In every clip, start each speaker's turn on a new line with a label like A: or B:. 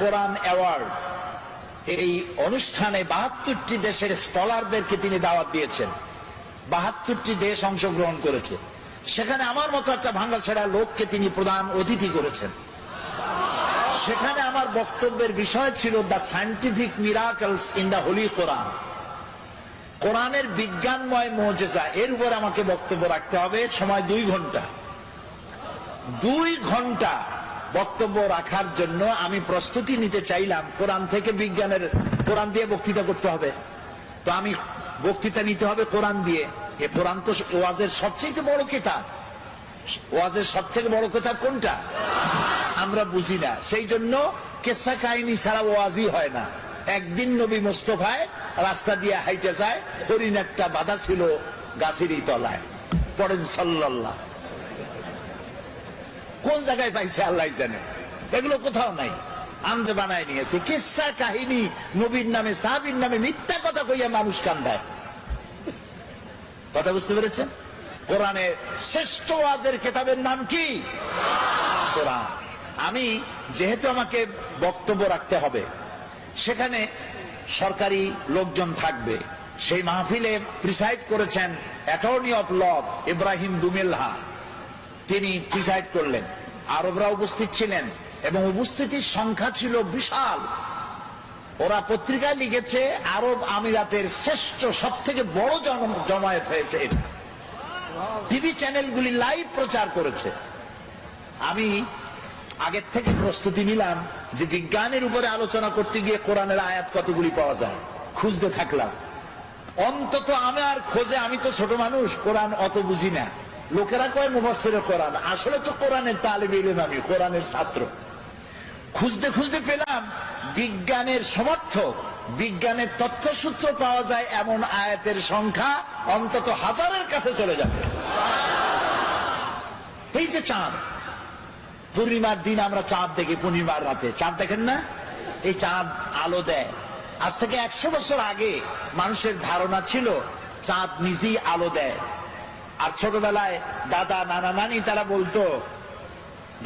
A: কোরআন award এই অনুষ্ঠানে ৭২টি দেশের স্কলারদেরকে তিনি দাওয়াত দিয়েছেন। ৭২টি দেশ অংশগ্রহণ করেছে। সেখানে আমার মতো একটা ভাঙাছেড়া লোককে তিনি প্রধান অতিথি করেছেন। সেখানে আমার বক্তব্যের বিষয় ছিল the scientific miracles in the holy Quran, কোরআনের বিজ্ঞানময় মুজিজা। এর উপর আমাকে বক্তব্য রাখতে হবে। সময় ২ ঘন্টা। ২ ঘন্টা বক্তব্য রাখার জন্য আমি প্রস্তুতি নিতে চাইলাম। কোরআন থেকে বিজ্ঞানের, কোরআন দিয়ে বক্তৃতা করতে হবে, তো আমি বক্তৃতা নিতে হবে কোরআন দিয়ে। এ কোরআন তো ওয়াজের সবচেয়ে বড় কিতাব। ওয়াজের সবথেকে বড় কিতাব কোনটা আমরা বুঝি না। সেই জন্য কিসসা কাহিনী ছাড়া ওয়াজই হয় না। একদিন নবী মুস্তাফায় রাস্তা দিয়ে হাইটে যায়, হরিণ একটা বাধা ছিল গাছেরই তলায়। পড়েন সাল্লাল্লাহ। কোন জায়গায় পাইছে আল্লাহ জানে, এগুলো কোথাও নাই, আন্দে বানায় নিয়েছে। কিসসা কাহিনী নবীর নামে সাহাবীর নামে মিথ্যা কথা কইয়া মানুষ কান্দায়। কথা বুঝতে পেরেছেন? কোরআনের শ্রেষ্ঠ ওয়াজের কিতাবের নাম কি? কোরআন। আমি যেহেতু আমাকে বক্তব্য রাখতে হবে, সেখানে সরকারি লোকজন থাকবে। সেই মাহফিলে প্রিসাইড করেছেন অ্যাটর্নি অফ ল ইব্রাহিম দুমেলহা, তিনি প্রিসাইড করলেন। আরবরা উপস্থিত ছিলেন এবং উপস্থিতির সংখ্যা ছিল বিশাল। ওরা পত্রিকায় লিখেছে আরব আমিরাতের শ্রেষ্ঠ সবথেকে বড় জমায়েত হয়েছে এটা। টিভি চ্যানেলগুলি লাইভ প্রচার করেছে। আমি আগের থেকে প্রস্তুতি নিলাম যে বিজ্ঞানের উপরে আলোচনা করতে গিয়ে কোরআনের আয়াত কতগুলি পাওয়া যায়, খুঁজতে থাকলাম। অন্তত আমার খোঁজে, আমি তো ছোট মানুষ, কোরআন অত বুঝি না। লোকেরা কয় মুফাসসিরে কোরআন, আসলে তো কোরআনের তালিবে ইলম, আমি কোরআনের ছাত্র। খুঁজতে খুঁজতে পেলাম বিজ্ঞানের সমর্থক, বিজ্ঞানের তথ্যসূত্র পাওয়া যায় এমন আয়াতের সংখ্যা অন্তত 1000-এর কাছে চলে যাবে। এই যে চাঁদ, পূর্ণিমার দিন আমরা চাঁদ দেখি, পূর্ণিমার রাতে চাঁদ দেখেন না? এই চাঁদ আলো দেয়। আজ থেকে 100 বছর আগে মানুষের ধারণা ছিল চাঁদ নিজেই আলো দেয়। আর ছোটবেলায় দাদা নানা নানি তারা বলতো,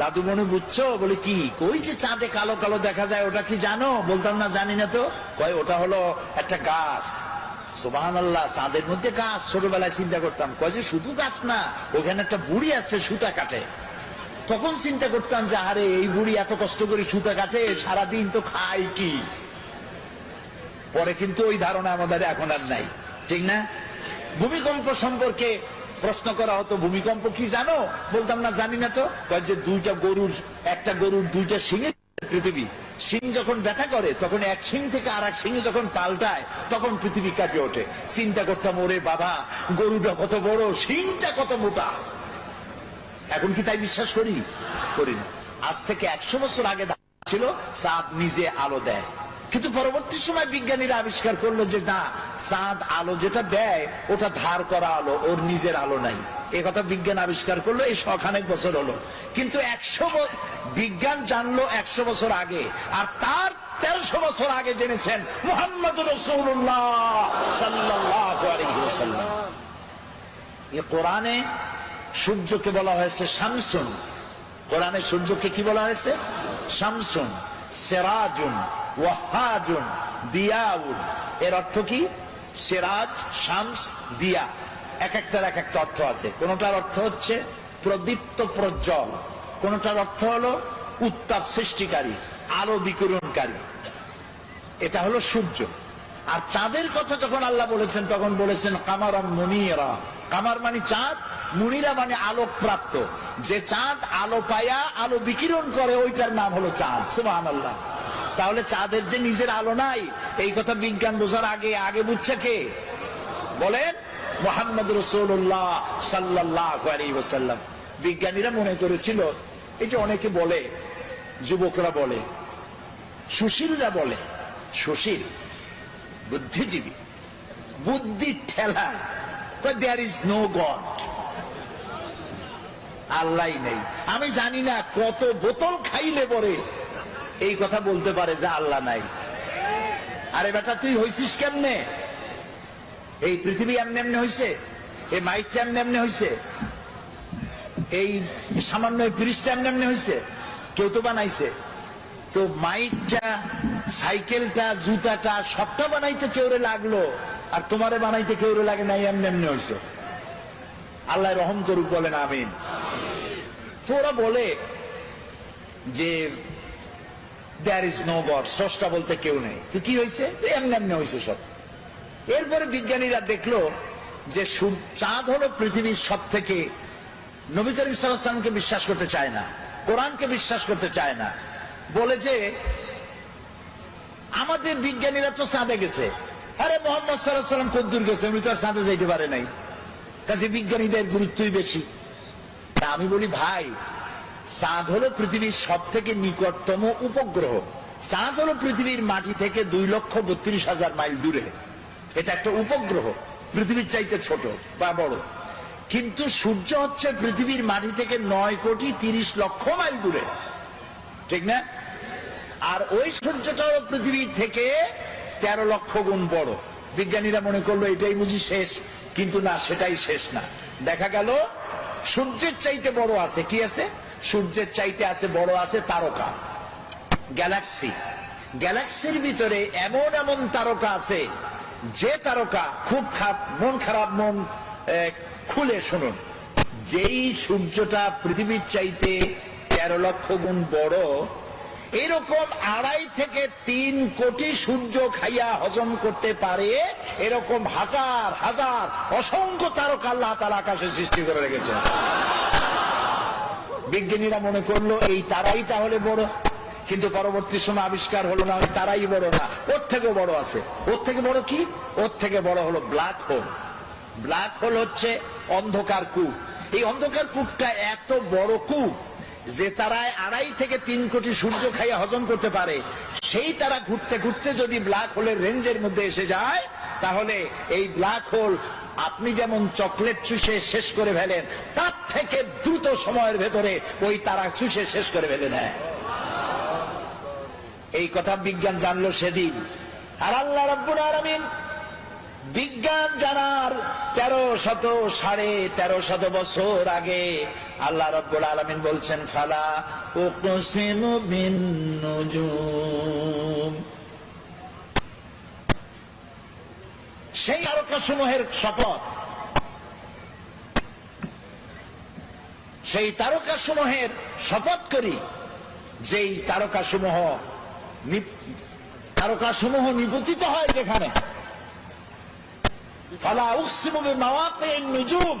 A: দাদু মনে বুঝছো? বলে কি? কই যে চাঁদে কালো কালো দেখা যায়, ওটা কি জানো? বলতাম না জানি না তো। কয় ওটা হলো একটা গাছ। সুবহানাল্লাহ, চাঁদের মধ্যে গাছ। ছোটবেলায় চিন্তা করতাম, কয় যে শুধু গাছ না, ওখানে একটা বুড়ি আছে সুতা কাটে। তখন চিন্তা করতাম যে আরে এই বুড়ি এত কষ্ট করে সুতা কাটে, সারাদিন তো খায় কি। পরে কিন্তু ওই ধারণা আমাদের এখন আর নাই, ঠিক না? ভূমিকম্প সম্পর্কে প্রশ্ন করা হতো, ভূমিকম্প কি জানো? বলতাম না জানি না তো। যে একটা গরুর 2টা শিঙের পৃথিবী, শিং যখন ব্যথা করে তখন এক শিং থেকে আর এক শিং যখন পাল্টায় তখন পৃথিবী কাঁপে ওঠে। চিন্তা করতাম, ওরে বাবা, গরুটা কত বড়, শিংটা কত মোটা। এখন কি তাই বিশ্বাস করি? করি না। আজ থেকে 100 বছর আগে ছিল চাঁদ নিজে আলো দেয়। কিন্তু পরবর্তী সময় বিজ্ঞানীরা আবিষ্কার করলো যে না, চাঁদ আলো যেটা দেয় ওটা ধার করা আলো, ওর নিজের আলো নাই। এ কথা বিজ্ঞান আবিষ্কার করলো, এই শখানেক বছর হলো। কিন্তু বিজ্ঞান জানলো 100 বছর আগে, আর তার 1300 বছর আগে জেনেছেন মুহাম্মদুর রাসূলুল্লাহ সাল্লাল্লাহু আলাইহি ওয়াসাল্লাম। এই কোরআনে সূর্যকে বলা হয়েছে শামসুন। কোরআনে সূর্যকে কি বলা হয়েছে? শামসুন, সিরাজুন, ওয়াহাজুন, দিয়াউন। এর অর্থ কি? সিরাজ, শামস, দিয়া, এক একটার এক একটা অর্থ আছে। কোনটার অর্থ হচ্ছে প্রদীপ্ত প্রজ্জ্বল, কোনটার অর্থ হলো উত্তাপ সৃষ্টিকারী, আলো বিকিরণকারী। এটা হলো সূর্য। আর চাঁদের কথা যখন আল্লাহ বলেছেন তখন বলেছেন কামারাম মুনিরা। কামার মানে চাঁদ, মুনিরা মানে আলোক প্রাপ্ত। যে চাঁদ আলো পায়া আলো বিকিরণ করে ওইটার নাম হলো চাঁদ। সুবহানাল্লাহ। তাহলে চাঁদের যে নিজের আলো নাই, এই কথা বিজ্ঞান বোঝার আগে বুঝছে কে? বলেন মুহাম্মদুর রাসূলুল্লাহ সাল্লাল্লাহু আলাইহি ওয়াসাল্লাম। বিজ্ঞানীরা মনে করেছিল, এই যে অনেকে বলে, যুবকরা বলে, সুশীলরা বলে, সুশীল বুদ্ধিজীবী, বুদ্ধির ঠেলা, দেয়ার ইজ নো গড, আল্লাহ নেই। আমি জানি না কত বোতল খাইলে পরে এই কথা বলতে পারে যে আল্লাহ নাই। আরে বেটা, তুই হইছিস কেমনে? এই পৃথিবী এমনি এমনি হইছে? এই মাইকটা এমনি এমনি হইছে? এই সামান্য পৃষ্ঠটা এমনি এমনি হইছে? কেউ তো বানাইছে। তো মাইকটা, সাইকেলটা, জুতাটা সবটা বানাইতে কেউরে লাগলো, আর তোমারে বানাইতে কেউরে লাগে নাই, এমনি এমনি হইছো। আল্লাহ রহম করুক, বলেন আমিন। তো ওরা বলে যে দেয়ার ইজ নো গড, স্রষ্টা বলতে কেউ নেই। তো কি হয়েছে? এমনি এমনি হয়েছে সব। এরপরে বিজ্ঞানীরা দেখলো যে চাঁদ হলো পৃথিবীর সব থেকে, নবী করিম সাল্লাল্লাহু আলাইহি ওয়াসাল্লামকে বিশ্বাস করতে চায় না, কোরআনকে বিশ্বাস করতে চায় না, বলে যে আমাদের বিজ্ঞানীরা তো চাঁদে গেছে। আরে মুহাম্মদ সাল্লাল্লাহু আলাইহি ওয়াসাল্লাম কদ্দুর গেছে, উনি তো আর চাঁদে যাইতে পারে নাই, কাজে বিজ্ঞানীদের গুরুত্বই বেশি। তা আমি বলি ভাই, চাঁদ হলো পৃথিবীর সব থেকে নিকটতম উপগ্রহ। চাঁদ হলো পৃথিবীর মাটি থেকে 2,32,000 মাইল দূরে। এটা একটা উপগ্রহ, পৃথিবীর চাইতে ছোট বা বড়। কিন্তু সূর্য হচ্ছে পৃথিবীর মাটি থেকে 9,30,00,000 মাইল দূরে, ঠিক না? আর ওই সূর্যটা হলো পৃথিবীর থেকে 13 লক্ষ গুণ বড়। বিজ্ঞানীরা মনে করলো এটাই বুঝি শেষ, কিন্তু না, সেটাই শেষ না। দেখা গেল সূর্যের চাইতে বড় আছে, কি আছে? সূর্যের চাইতে আছে বড় আছে তারকা, গ্যালাক্সি। গ্যালাক্সির ভিতরে এমন এমন তারকা আছে, যে তারকা খুব মন খারাপ, মন খুলে শুনুন, যেই সূর্যটা পৃথিবীর চাইতে 13 লক্ষ গুণ বড়, এরকম 2.5 থেকে 3 কোটি সূর্য খাইয়া হজম করতে পারে এরকম হাজার হাজার অসংখ্য তারকা আল্লাহ তাআলা আকাশে সৃষ্টি করে রেখেছেন। বিজ্ঞানীরা মনে করলো এই তারাই তাহলে বড়, কিন্তু পরবর্তী সময় আবিষ্কার হলো না, ওই তারাই বড় না, ওর থেকেও বড় আছে। ওর থেকে বড় কি? ওর থেকে বড় হলো ব্ল্যাক হোল। ব্ল্যাক হোল হচ্ছে অন্ধকার কূপ। এই অন্ধকার কূপটা এত বড় কূপ যে তারায় 2.5 থেকে 3 কোটি সূর্য খাইয়া হজম করতে পারে। সেই তারা ঘুরতে ঘুরতে যদি ব্ল্যাক হোলের রেঞ্জের মধ্যে এসে যায়, তাহলে এই ব্ল্যাক হোল আপনি যেমন চকলেট চুষে শেষ করে ফেলেন, তার থেকে দ্রুত সময়ের ভেতরে ওই তারা চুষে শেষ করে ফেলে নেয়। এই কথা বিজ্ঞান জানলো সেদিন। আর আল্লাহ রাব্বুল আলামিন বিজ্ঞান জানার 1300 বছর আগে আল্লাহ রাব্বুল আলামিন বলছেন, ফালা উকসিমু বিন নুজুম, সেই তারকাসমূহের শপথ, সেই তারকাসমূহের শপথ করি, যেই তারকাসমূহ নিপতিত হয় যেখানে। ফালা উকসিমু বিমাওয়াকিন নুজুম,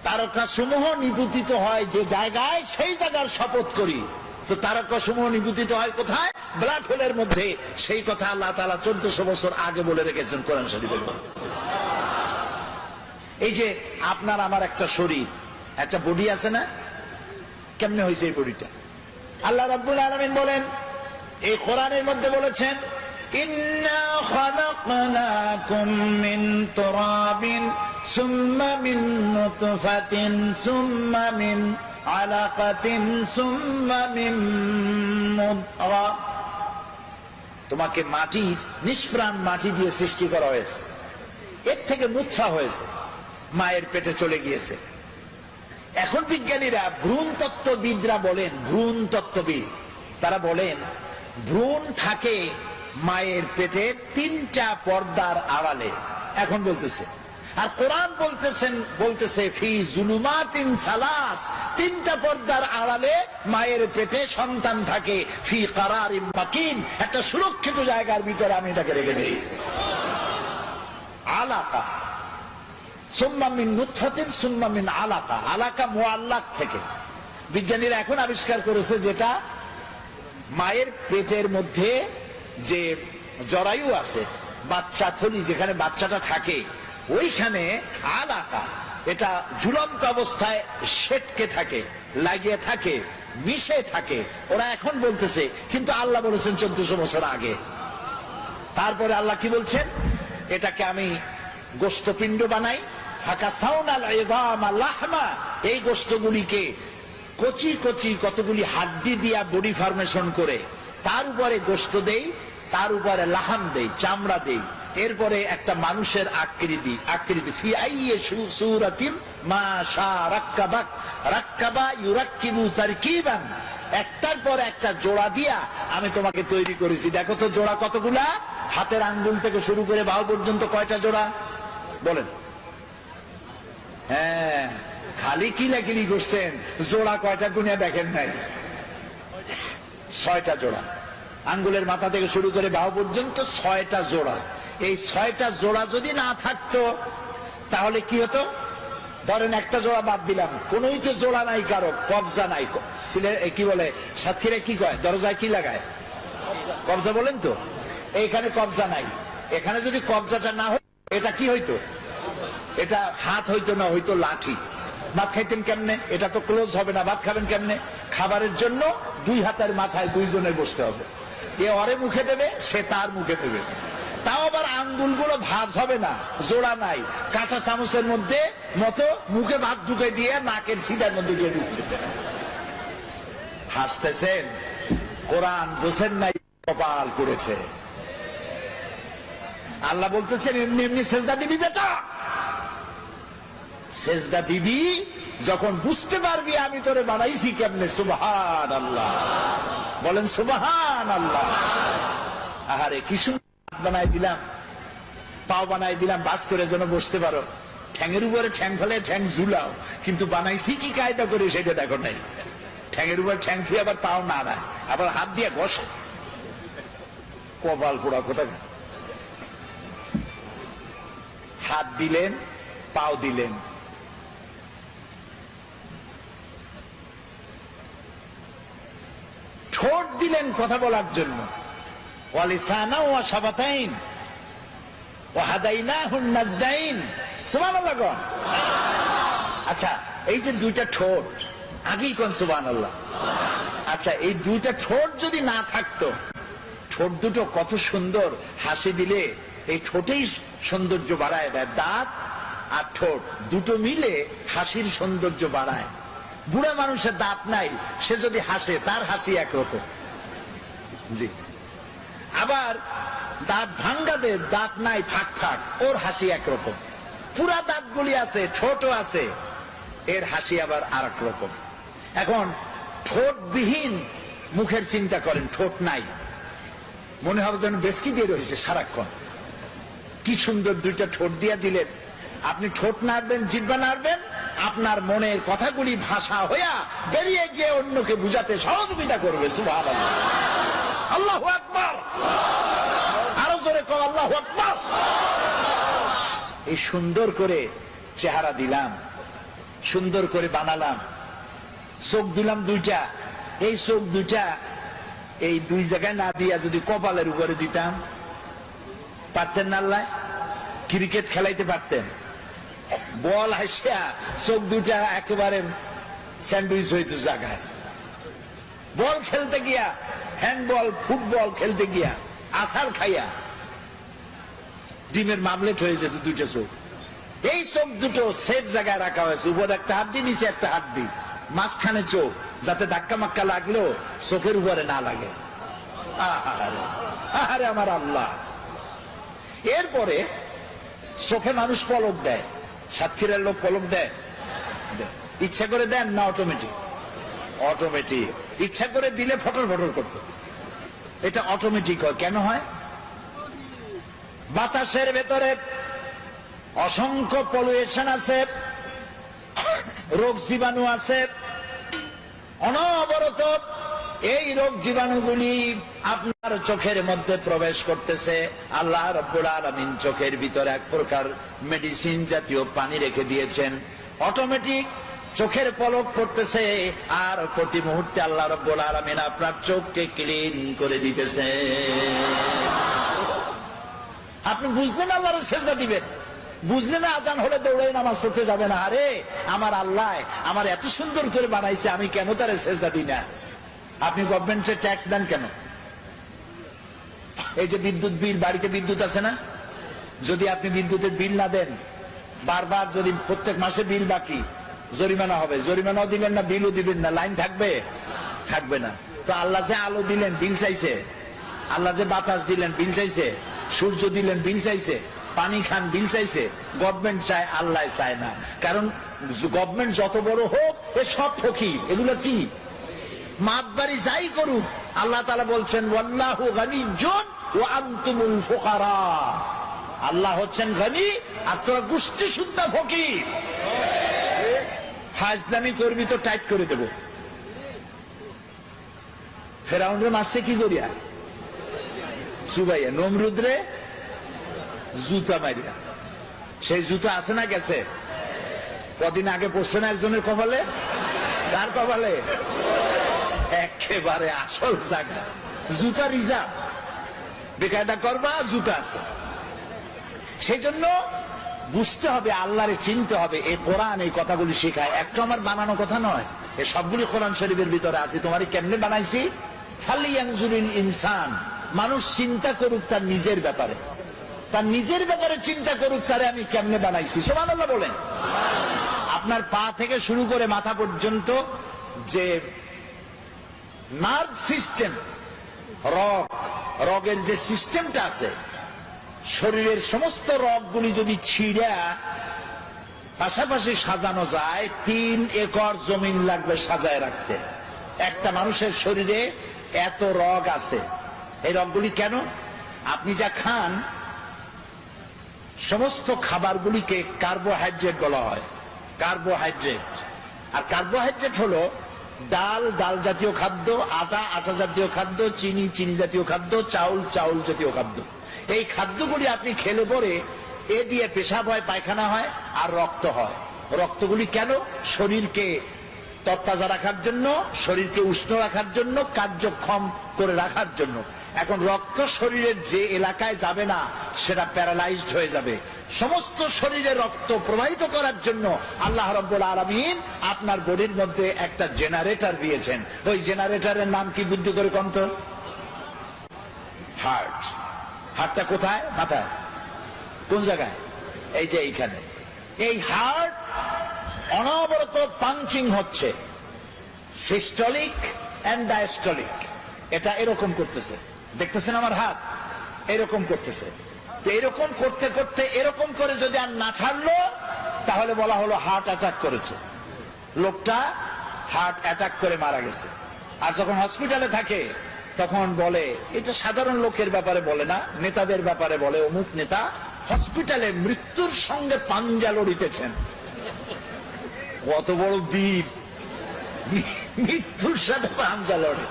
A: তারকাসমূহ নিপতিত হয় যে জায়গায়, সেই জায়গার শপথ করি। তো তারকাসমূহ নিপতিত হয় কোথায়? ব্ল্যাক হোলের মধ্যে। সেই কথা আল্লাহ তাআলা 1400 বছর আগে বলে রেখেছেন কোরআন শরীফের মধ্যে। এই যে আপনার আমার একটা শরীর, একটা বডি আছে না? কেমনে হয়েছে এই বডিটা? আল্লাহ রাব্বুল আলামিন বলেন, এই কোরআনের মধ্যে বলেছেন, ইন্না খালাকনাকুম মিন তুরাবিন সুম্মা মিন নুতফাতিন সুম্মা মিন আলাকাতিন সুম্মা মিন মুদগা। তোমাকে মাটির, নিষ্প্রাণ মাটি দিয়ে সৃষ্টি করা হয়েছে, এর থেকে মুত্রা হয়েছে, মায়ের পেটে চলে গিয়েছে। এখন বিজ্ঞানীরা, ভ্রূণ তত্ত্ববিদরা বলেন, ভ্রূণ তত্ত্ববিদ তারা বলেন, ভ্রূণ থাকে মায়ের পেটে 3টা পর্দার আড়ালে। এখন বলতেছে, আর কোরআন বলতেছে ফি জুলুমাতিন সালাস, 3টা পর্দার আড়ালে মায়ের পেটে সন্তান থাকে, ফি কারারিম মাকিন, একটা সুরক্ষিত জায়গার ভিতরে আমি এটাকে রেখে দেই। আলাকা সুম্মা মিন নুতফাতিন সুম্মা মিন আলাকা, আলাকা মুআল্লাক থেকে। বিজ্ঞানীরা এখন আবিষ্কার করেছে, যেটা মায়ের পেটের মধ্যে যে জরায়ু আছে, বাচ্চা থলি যেখানে বাচ্চাটা থাকে, ওইখানে আলাকা, এটা ঝুলন্ত অবস্থায় সেটকে থাকে, লাগিয়ে থাকে, মিশে থাকে। ওরা এখন বলতেছে, কিন্তু আল্লাহ বলেছেন 1400 বছর আগে। তারপরে আল্লাহ কি বলছেন? এটাকে আমি গোশতপিণ্ড বানাই, ফাকাসাউনাল ইযামা লাহমা, এই গোশতগুলিকে কচি কচি কতগুলি হাড্ডি দিয়া বডি ফরমেশন করে তার উপরে গোশত দেই, তার উপরে লাহাম দেই, চামড়া দেই, এরপরে একটা মানুষের আকৃতি ফি আইয়ি সূরাতিন মা শা রাক্কাবাক, রাক্কাবা ইউরাক্কিবু তারকিবান, একটার পর একটা জোড়া দিয়া আমি তোমাকে তৈরি করেছি। দেখো তো জোড়া কতগুলা, হাতের আঙ্গুল থেকে শুরু করে বাহু পর্যন্ত কয়টা জোড়া বলেন? হ্যাঁ, খালি কিলাকিলি করছেন, জোড়া কয়টা গুনিয়া দেখেন নাই। 6টা জোড়া, আঙ্গুলের মাথা থেকে শুরু করে বাহু পর্যন্ত 6টা জোড়া। এই 6টা জোড়া যদি না থাকতো তাহলে কি হতো? ধরেন একটা জোড়া বাদ দিলাম, কোনই তো জোড়া নাই, কারো কবজা নাই। কি বলে সাতক্ষীরা কি কয়, দরজায় কি লাগায়? কবজা বলেন তো। এইখানে কবজা নাই। এখানে যদি কবজাটা না হতো এটা কি হইতো? এটা হাত হইতো না, হইতো লাঠি। ভাত খাইতেন কেমনে? এটা তো ক্লোজ হবে না, ভাত খাবেন কেমনে? খাবারের জন্য 2 হাতের মাথায় 2 জনের বসতে হবে। এ ওরে মুখে দেবে, সে তার মুখে দেবে। তাও আবার আঙ্গুলগুলো ভাঁজ হবে না, জোড়া নাই। কাঁচা চামচের মধ্যে মতো মুখে ভাত ঢুকে দিয়ে নাকের সিধার মধ্যে দিয়ে ঢুকতে। হাসতেছেন, কোরআন বোঝেন নাই, কপাল করেছে। আল্লাহ বলতেছেন এমনি এমনি সেজদা দিবি বেটা। সেজদা দিবি যখন বুঝতে পারবি আমি তোরে বানাইছি কেমনে। সুবহান আল্লাহ, বলেন সুবহান আল্লাহ। আহারে কি সুন্দর বানাই দিলাম, পাও বানাই দিলাম বাস করে যেন বসতে পারো। ঠ্যাঙের উপরে ঠ্যাং ফেলে ঠ্যাং ঝুলাও, কিন্তু বানাইছি কি কায়দা করে সেটা দেখো নাই। ঠ্যাঙের উপরে ঠ্যাং ফিরে আবার পাও না দেয়, আবার হাত দিয়ে ঘষে। কপাল পোড়া কোথায়। হাত দিলেন, পাও দিলেন, ঠোঁট দিলেন কথা বলার জন্য। ওয়ালিসানা ওয়া শাফাতাইন ওয়া হাদাইনাহুন নাজদাইন। সুবহানাল্লাহ কোন। আচ্ছা, এই যে 2টা ঠোঁট, আগেই কোন সুবহানাল্লাহ। আচ্ছা, এই 2টা ঠোঁট যদি না থাকতো, ঠোঁট দুটো কত সুন্দর, হাসি দিলে এই ঠোঁটেই সৌন্দর্য বাড়ায় দেয়। দাঁত আর ঠোঁট দুটো মিলে হাসির সৌন্দর্য বাড়ায়। বুড়া মানুষের দাঁত নাই, সে যদি হাসে তার হাসি একরকম। জি। আবার দাঁত ভাঙ্গাদের দাঁত নাই, ফাঁক ফাঁক, ওর হাসি একরকম। পুরা দাঁতগুলি আছে, ঠোঁটও আছে, এর হাসি আবার আর এক রকম। এখন ঠোঁটবিহীন মুখের চিন্তা করেন, ঠোঁট নাই, মনে হবে যেন বেসকি দিয়ে রয়েছে সারাক্ষণ। কি সুন্দর 2টা ঠোঁট দিয়া দিলেন। আপনি ঠোঁট নাড়বেন, জিহ্বা নাড়বেন, আপনার মনের কথাগুলি ভাষা হইয়া বেরিয়ে গিয়ে অন্যকে বুঝাতে সহযোগিতা করবে। সুবহানাল্লাহ, আল্লাহু আকবার। আরো জোরে কর আল্লাহু আকবার। এই সুন্দর করে চেহারা দিলাম, সুন্দর করে বানালাম। চোখ দিলাম 2টা। এই চোখ 2টা এই 2 জায়গায় না দিয়া যদি কপালের উপরে দিতাম, পারতেন না? আল্লাহ ক্রিকেট খেলাইতে পারতেন। বল হাসিয়া চোখ 2টা একেবারে স্যান্ডউইচ হইতো জায়গায়। বল খেলতে গিয়া, হ্যান্ডবল ফুটবল খেলতে গিয়া আছাড় খাইয়া ডিমের মামলেট হয়ে যেত 2টা চোখ। এই চোখ দুটো সেফ জায়গায় রাখা হয়েছে, উপরে একটা হাড্ডি, নিচে একটা হাড্ডি, মাঝখানে চোখ, যাতে ধাক্কা মাক্কা লাগলেও চোখের উপরে না লাগে। আহারে আহারে আমার আল্লাহ। এরপরে চোখে মানুষ পলক দেয়, সাতক্ষীরার লোক পলক দেয়? ইচ্ছা করে দেন না অটোমেটিক? অটোমেটিক। ইচ্ছা করে দিলে ফটর ফটর করতো, এটা অটোমেটিক হয়। কেন হয়? বাতাসের ভেতরে অসংখ্য পলিউশন আছে, রোগ জীবাণু আছে, অনবরত এই রোগ জীবাণুগুলি আপনার চোখের মধ্যে প্রবেশ করতেছে। আল্লাহ রাব্বুল আলামিন চোখের ভিতরে এক প্রকার মেডিসিন জাতীয় পানি রেখে দিয়েছেন, অটোমেটিক চোখের পলক পড়তেছে, আর প্রতি মুহূর্তে আল্লাহ রাব্বুল আলামিন আপনার চোখকে ক্লিন করে দিতেছে। আপনি বুঝলেন আল্লাহর সেজদা দিবেন, বুঝলে না আজান হলে দৌড়ে নামাজ পড়তে যাবে না। আরে আমার আল্লাহ আমার এত সুন্দর করে বানাইছে, আমি কেন তার সেজদা দিই না? আপনি গভর্নমেন্টের ট্যাক্স দেন কেন? এই যে বিদ্যুৎ বিল, বাড়িতে বিদ্যুৎ আছে না, যদি আপনি বিদ্যুতের বিল না দেন, বারবার যদি প্রত্যেক মাসে বিল বাকি, জরিমানা হবে। জরিমানাও দিবেন না, বিলও দিবেন না, লাইন থাকবে? থাকবে না। তো আল্লাহ যে আলো দিলেন বিল চাইছে, আল্লাহ যে বাতাস দিলেন বিল চাইছে, সূর্য দিলেন বিল চাইছে, পানি খান বিল চাইছে। গভর্নমেন্ট চায়, আল্লাহ চায় না। কারণ গভর্নমেন্ট যত বড় হোক, এ সব ফকির। এগুলো কি মাতবাড়ি যাই করুক, আল্লাহ তাআলা বলছেন ওয়াল্লাহু গানিয়্যুন ওয়া আনতুমুল ফুকারা। আল্লাহ হচ্ছেন গনি আর তোরা গোষ্ঠী শুদ্ধা ফকির। হাজদামি করবি তো টাইট করে দেব। ফেরাউনরে মারছে কি করিয়া? চুবাইয়া। নমরুদরে জুতা মারিয়া। সেই জুতা আছে না গেছে? কদিন আগে পড়ছে না একজনের কপালে? কার কপালে? একেবারে আসল জায়গা। জুতা রিজার্ভ, বেকায়দা করবা, জুতা আছে। সেই জন্য বুঝতে হবে, আল্লাহরে চিনতে হবে। এই কোরআন এই কথাগুলি শেখায়, একটা আমার বানানো কথা নয়, এই সবগুলি কোরআন শরীফের ভিতরে আছে। তোমারই কেমনে বানাইছি? ফালিয়ানজুরিল ইনসান, মানুষ চিন্তা করুক তার নিজের ব্যাপারে, তার নিজের ব্যাপারে চিন্তা করুক, তারে আমি কেমনে বানাইছি। সুবহানাল্লাহ বলেন। আপনার পা থেকে শুরু করে মাথা পর্যন্ত যে নার্ভ সিস্টেম, রগের যে সিস্টেমটা আছে, শরীরের সমস্ত রগগুলি যদি ছিঁড়া পাশাপাশি সাজানো যায়, 3 একর জমিন লাগবে সাজায় রাখতে। একটা মানুষের শরীরে এত রগ আছে। এই রগগুলি কেন? আপনি যা খান সমস্ত খাবারগুলিকে কার্বোহাইড্রেট বলা হয়। কার্বোহাইড্রেট, আর কার্বোহাইড্রেট হলো ডাল, ডাল জাতীয় খাদ্য, আটা, আটা জাতীয় খাদ্য, চিনি, চিনি জাতীয় খাদ্য, চাউল, চাউল জাতীয় খাদ্য। এই খাদ্যগুলি আপনি খেলে পরে এ দিয়ে পেশাব হয়, পায়খানা হয়, আর রক্ত হয়। রক্তগুলি কেন? শরীরকে তরতাজা রাখার জন্য, শরীরকে উষ্ণ রাখার জন্য, কার্যক্ষম করে রাখার জন্য। এখন রক্ত শরীরের যে এলাকায় যাবে না সেটা প্যারালাইজড হয়ে যাবে। সমস্ত শরীরে রক্ত প্রবাহিত করার জন্য আল্লাহ রাব্বুল আলামিন আপনার বডির মধ্যে একটা জেনারেটর দিয়েছেন। ওই জেনারেটরের নাম কি বুদ্ধি করে কোন তো? হার্ট। হার্টটা কোথায়? মাথায়। কোন জায়গায়? এই যে এইখানে। এই হার্ট অনবরত পাঞ্চিং হচ্ছে, সিস্টোলিক এন্ড ডায়াস্টোলিক। এটা এরকম করতেছে, দেখতেছেন আমার হাত এরকম করতেছে। তো এরকম করতে করতে এরকম করে যদি আর না ছাড়লো তাহলে বলা হলো হার্ট অ্যাটাক করেছে, লোকটা হার্ট অ্যাটাক করে মারা গেছে। আর যখন হসপিটালে থাকে তখন বলে, এটা সাধারণ লোকের ব্যাপারে বলে না, নেতাদের ব্যাপারে বলে, অমুক নেতা হসপিটালে মৃত্যুর সঙ্গে পাঞ্জা লড়িতেছেন। কত বড় বীর, মৃত্যুর সাথে পাঞ্জা লড়ে।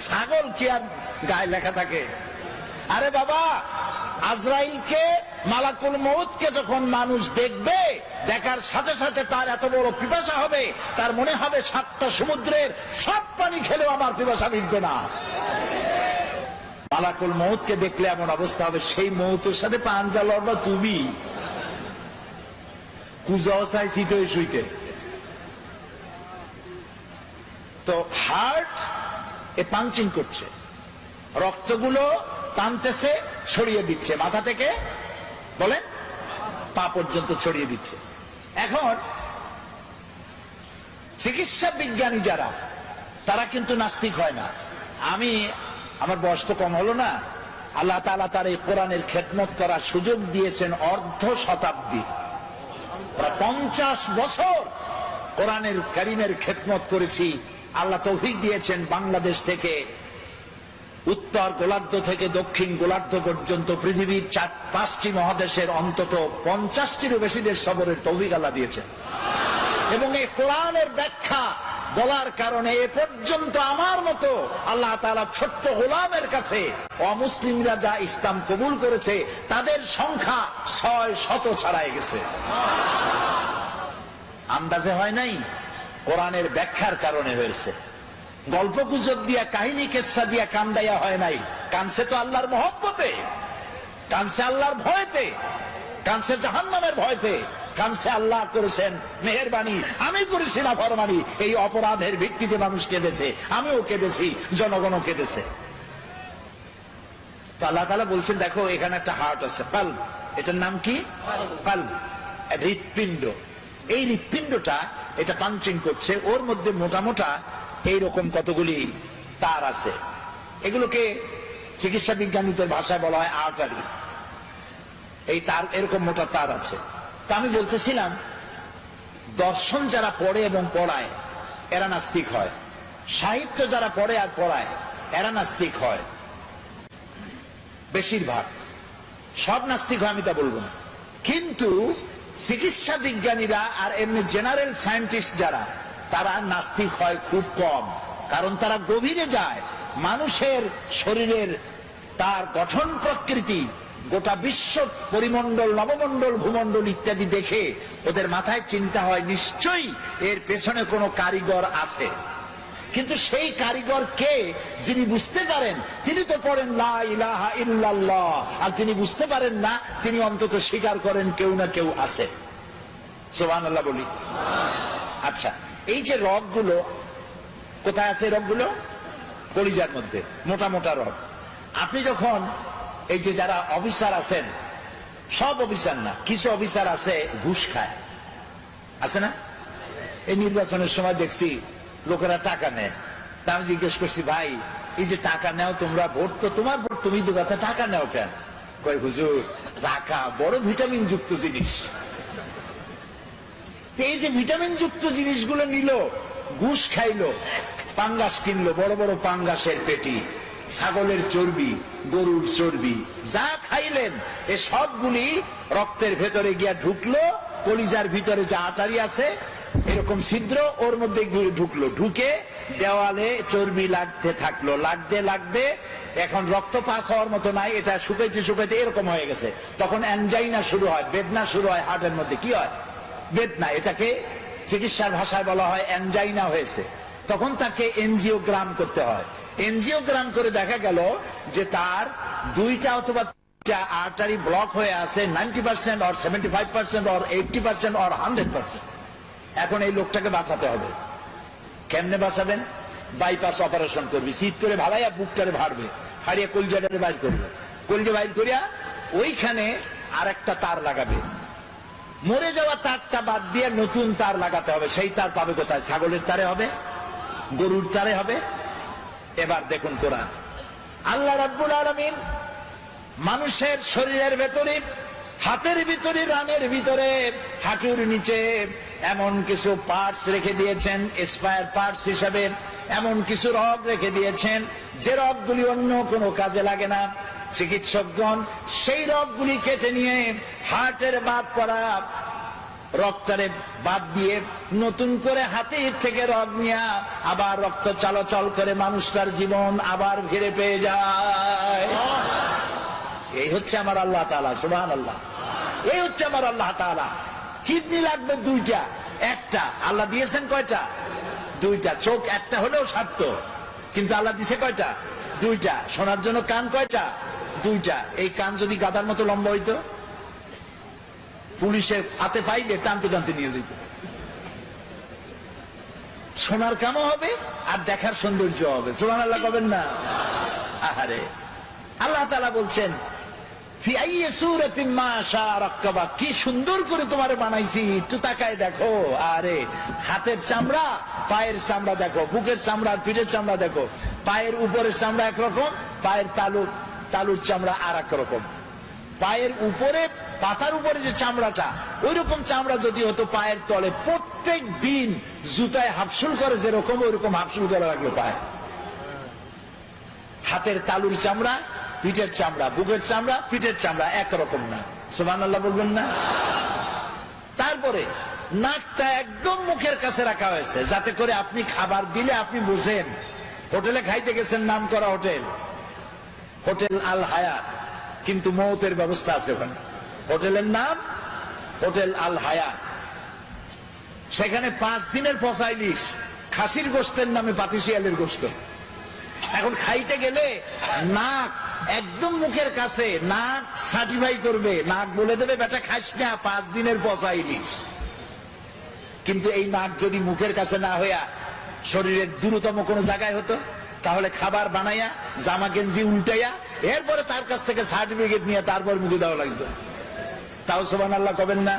A: ছাগল কি আর গায়ে লেখা থাকে? আরে বাবা, আজরাইলকে, মালাকুল মউতকে যখন মানুষ দেখবে, দেখার সাথে সাথে তার এত বড় পিপাসা হবে, তার মনে হবে 7টা সমুদ্রের সব পানি খেলেও আমার পিপাসা মিটবে না। মালাকুল মউতকে দেখলে এমন অবস্থা হবে, সেই মউতের সাথে পাঞ্জা লড়বা তুমি। কুজাও চাই সিটে শুইতে। তো হার্ট এ পাঞ্চিং করছে, রক্তগুলো টানতেছে, ছড়িয়ে দিচ্ছে, মাথা থেকে বলেন পা পর্যন্ত ছড়িয়ে দিচ্ছে। এখন চিকিৎসা বিজ্ঞানী যারা, তারা কিন্তু নাস্তিক হয় না। আমার বয়স তো কম হলো না, আল্লাহ তাআলা তার এই কোরআনের খেদমত করার সুযোগ দিয়েছেন অর্ধ শতাব্দী, প্রায় 50 বছর কোরআনের কারীমের খেদমত করেছি। আল্লাহ তৌফিক দিয়েছেন বাংলাদেশ থেকে উত্তর গোলার্ধ থেকে দক্ষিণ গোলার্ধ পর্যন্ত পৃথিবীর 4-5টি মহাদেশের অন্তত 50টিরও বেশি দেশ সফরের তৌফিক আল্লাহ দিয়েছেন। এবং এই কোরআনের ব্যাখ্যা বলার কারণে এ পর্যন্ত আমার মতো আল্লাহ তাআলা ছোট্ট গোলামের কাছে অমুসলিমরা যা ইসলাম কবুল করেছে তাদের সংখ্যা 600 ছাড়াই গেছে। আন্দাজে হয় নাই, কোরআনের ব্যাখ্যার কারণে হয়েছে। গল্প গুজব দিয়া, কাহিনী কেচ্ছা দিয়া কান্দাইয়া হয় নাই। কানছে তো আল্লাহর মহব্বতে, কানছে আল্লাহর ভয়তে, কানছে জাহান্নামের ভয়তে, কানছে আল্লাহ করেছেন মেহেরবানি, আমি করেছি নাফরমানি। এই অপরাধের ভিত্তিতে মানুষ কেঁদেছে, আমিও কেঁদেছি, জনগণও কেঁদেছে। তো আল্লাহ তাআলা বলছেন, দেখো এখানে একটা হার্ট আছে, কাল্ব। এটার নাম কি? কাল্ব, হৃৎপিণ্ড। এই হৃৎপিণ্ডটা এটা পাঞ্চিং করছে, ওর মধ্যে মোটা মোটা এইরকম কতগুলি তার আছে। এগুলোকে চিকিৎসা বিজ্ঞানীদের ভাষায় বলা হয় আর্টারি। এই তার এরকম মোটা তার আছে। তা আমি বলতেছিলাম, দর্শন যারা পড়ে এবং পড়ায় এরা নাস্তিক হয়, সাহিত্য যারা পড়ে আর পড়ায় এরা নাস্তিক হয় বেশিরভাগ, সব নাস্তিক হয় আমি তা বলবো না, কিন্তু চিকিৎসা বিজ্ঞানীরা আর এমনি জেনারেল সায়েন্টিস্ট যারা তারা নাস্তিক হয় খুব কম, কারণ তারা গভীরে যায় মানুষের শরীরের তার গঠন প্রকৃতি, গোটা বিশ্ব পরিমণ্ডল, নবমণ্ডল, ভূমণ্ডল ইত্যাদি দেখে ওদের মাথায় চিন্তা হয় নিশ্চয়ই এর পেছনে কোনো কারিগর আছে। কিন্তু সেই কারিগর কে? যিনি বুঝতে পারেন তিনি তো পড়েন লা ইলাহা ইল্লাল্লাহ, আর যিনি বুঝতে পারেন না তিনি অন্তত স্বীকার করেন কেউ না কেউ আছে। সুবহানাল্লাহ বলি। আচ্ছা, এই যে রগগুলো কোথায় আছে? রগগুলো কলিজার মধ্যে, মোটা মোটা রগ। আপনি যখন এই যে যারা অফিসার আছেন, সব অফিসার না, কিছু অফিসার আছে ঘুষ খায়, আছে না? এই নির্বাচনের সময় দেখছি লোকেরা টাকা নেয়। তা আমি জিজ্ঞেস করছি, ভাই এই যে টাকা নেও তোমরা, ভোট তো তোমার ভোট তুমি দেবে, টাকা নেও কেন? কয় হুজুর টাকা বড় ভিটামিন যুক্ত জিনিস। এই যে ভিটামিন যুক্ত জিনিসগুলো নিল, ঘুষ খাইলো, পাঙ্গাস কিনলো, বড় বড় পাঙ্গাসের পেটি, ছাগলের চর্বি, গরুর চর্বি, যা খাইলেন এ সবগুলি রক্তের ভেতরে গিয়া ঢুকলো, কলিজার ভিতরে যা আটারি আছে এরকম ছিদ্র ওর মধ্যে ঢুকলো, ঢুকে দেওয়ালে চর্বি লাগতে থাকলো, লাগতে লাগতে এখন রক্ত পাস হওয়ার মতো নাই, এটা শুকাইতে শুকাইতে এরকম হয়ে গেছে। তখন অ্যানজাইনা শুরু হয়, বেদনা শুরু হয় হার্টের মধ্যে। কি হয়? বেদনা। এটাকে চিকিৎসার ভাষায় বলা হয় অ্যানজাইনা হয়েছে। তখন তাকে এনজিওগ্রাম করতে হয়। এনজিওগ্রাম করে দেখা গেল যে তার দুইটা অথবা আর্টারি ব্লক হয়ে আছে 90% or 75% or 80% or 100%। এখন এই লোকটাকে বাঁচাতে হবে। কেমনে বাঁচাবেন? বাইপাস অপারেশন করবে, শীত করে ভাড়াইয়া বুকটারে ভাড়বে, হারিয়ে কলজাটারে বাইর করবে, কলজা বাইর করিয়া ওইখানে আর একটা তার লাগাবে, মরে যাওয়া তারটা বাদ দিয়ে নতুন তার লাগাতে হবে। সেই তার পাবে কোথায়? ছাগলের তারে হবে, গরুর তারে হবে। এবার দেখুন কোরআন, আল্লাহ রাব্বুল আলামিন মানুষের শরীরের ভেতরে, হাতের ভিতরে, রানের ভিতরে, হাঁটুর নিচে এমন কিছু পার্টস রেখে দিয়েছেন স্পায়ার পার্টস হিসাবে, এমন কিছু রগ রেখে দিয়েছেন যে রগগুলি অন্য কোনো কাজে লাগে না। চিকিৎসকগণ সেই রগগুলি কেটে নিয়ে হার্টের বাদ পড়া রক্তরে বাদ দিয়ে নতুন করে হাতের থেকে রগ নিয়ে আবার রক্ত চলাচল করে মানুষটার জীবন আবার ফিরে পেয়ে যায়। এই হচ্ছে আমার আল্লাহ তাআলা। সুবহানাল্লাহ। এই হচ্ছে আমার আল্লাহ তাআলা। কিডনি লাগবে দুইটা, একটা আল্লাহ দিয়েছেন কয়টা? দুইটা। চোখ একটা হলেও সারত, কিন্তু আল্লাহ দিছে কয়টা? দুইটা। শোনার জন্য কান কয়টা? দুইটা। এই কান যদি গাদার মতো লম্বা হইতো, পুলিশের হাতে পাইলে টানতে টানতে নিয়ে যেত। শোনার কামও হবে আর দেখার সৌন্দর্য হবে। সুবহানাল্লাহ কবেন না? আহারে, আল্লাহ তাআলা বলছেন ফি আইয়ি সূরাতিন মা শাআ রাক্কাবা, কি সুন্দর করে তোমারে বানাইছি, একটু তাকায় দেখো। আরে হাতের চামড়া, পায়ের চামড়া দেখো, বুকের চামড়া, পিঠের চামড়া দেখো। পায়ের উপরের চামড়া একরকম, পায়ের তালুর চামড়া আর এক রকম। পায়ের উপরে, পাতার উপরে যে চামড়াটা, ওই রকম চামড়া যদি হতো পায়ের তলে, প্রত্যেক দিন জুতায় হাফসুল করে যেরকম, ওই রকম হাফসুল করা লাগলো পায়ে। হাতের তালুর চামড়া, পিঠের চামড়া, বুকের চামড়া, পিঠের চামড়া একরকম না। সুবহানাল্লাহ বলবেন না? তারপরে নাকটা একদম মুখের কাছে রাখা হয়েছে, যাতে করে আপনি খাবার দিলে আপনি বুঝেন। হোটেলে খাইতে গেছেন, নাম করা হোটেল, হোটেল আল হায়াত, কিন্তু মৌতের ব্যবস্থা আছে ওখানে। হোটেলের নাম হোটেল আল হায়াত। সেখানে 5 দিনের পচা ইলিশ, খাসির গোশতের নামে পাতিশিয়ালের গোশত। এখন খাইতে গেলে নাক একদম মুখের কাছে, নাক সার্টিফাই করবে, নাক বলে দেবে বেটা খাস না, 5 দিনের পচা ইলিশ। কিন্তু এই নাক যদি মুখের কাছে না হইয়া শরীরের দূরতম কোন জায়গায় হতো, তাহলে খাবার বানাইয়া জামা গেঞ্জি উল্টাইয়া এরপরে তার কাছ থেকে সার্টিফিকেট নিয়ে তারপর মুখে দেওয়া লাগতো। তাও সুবহানাল্লাহ কবেন না?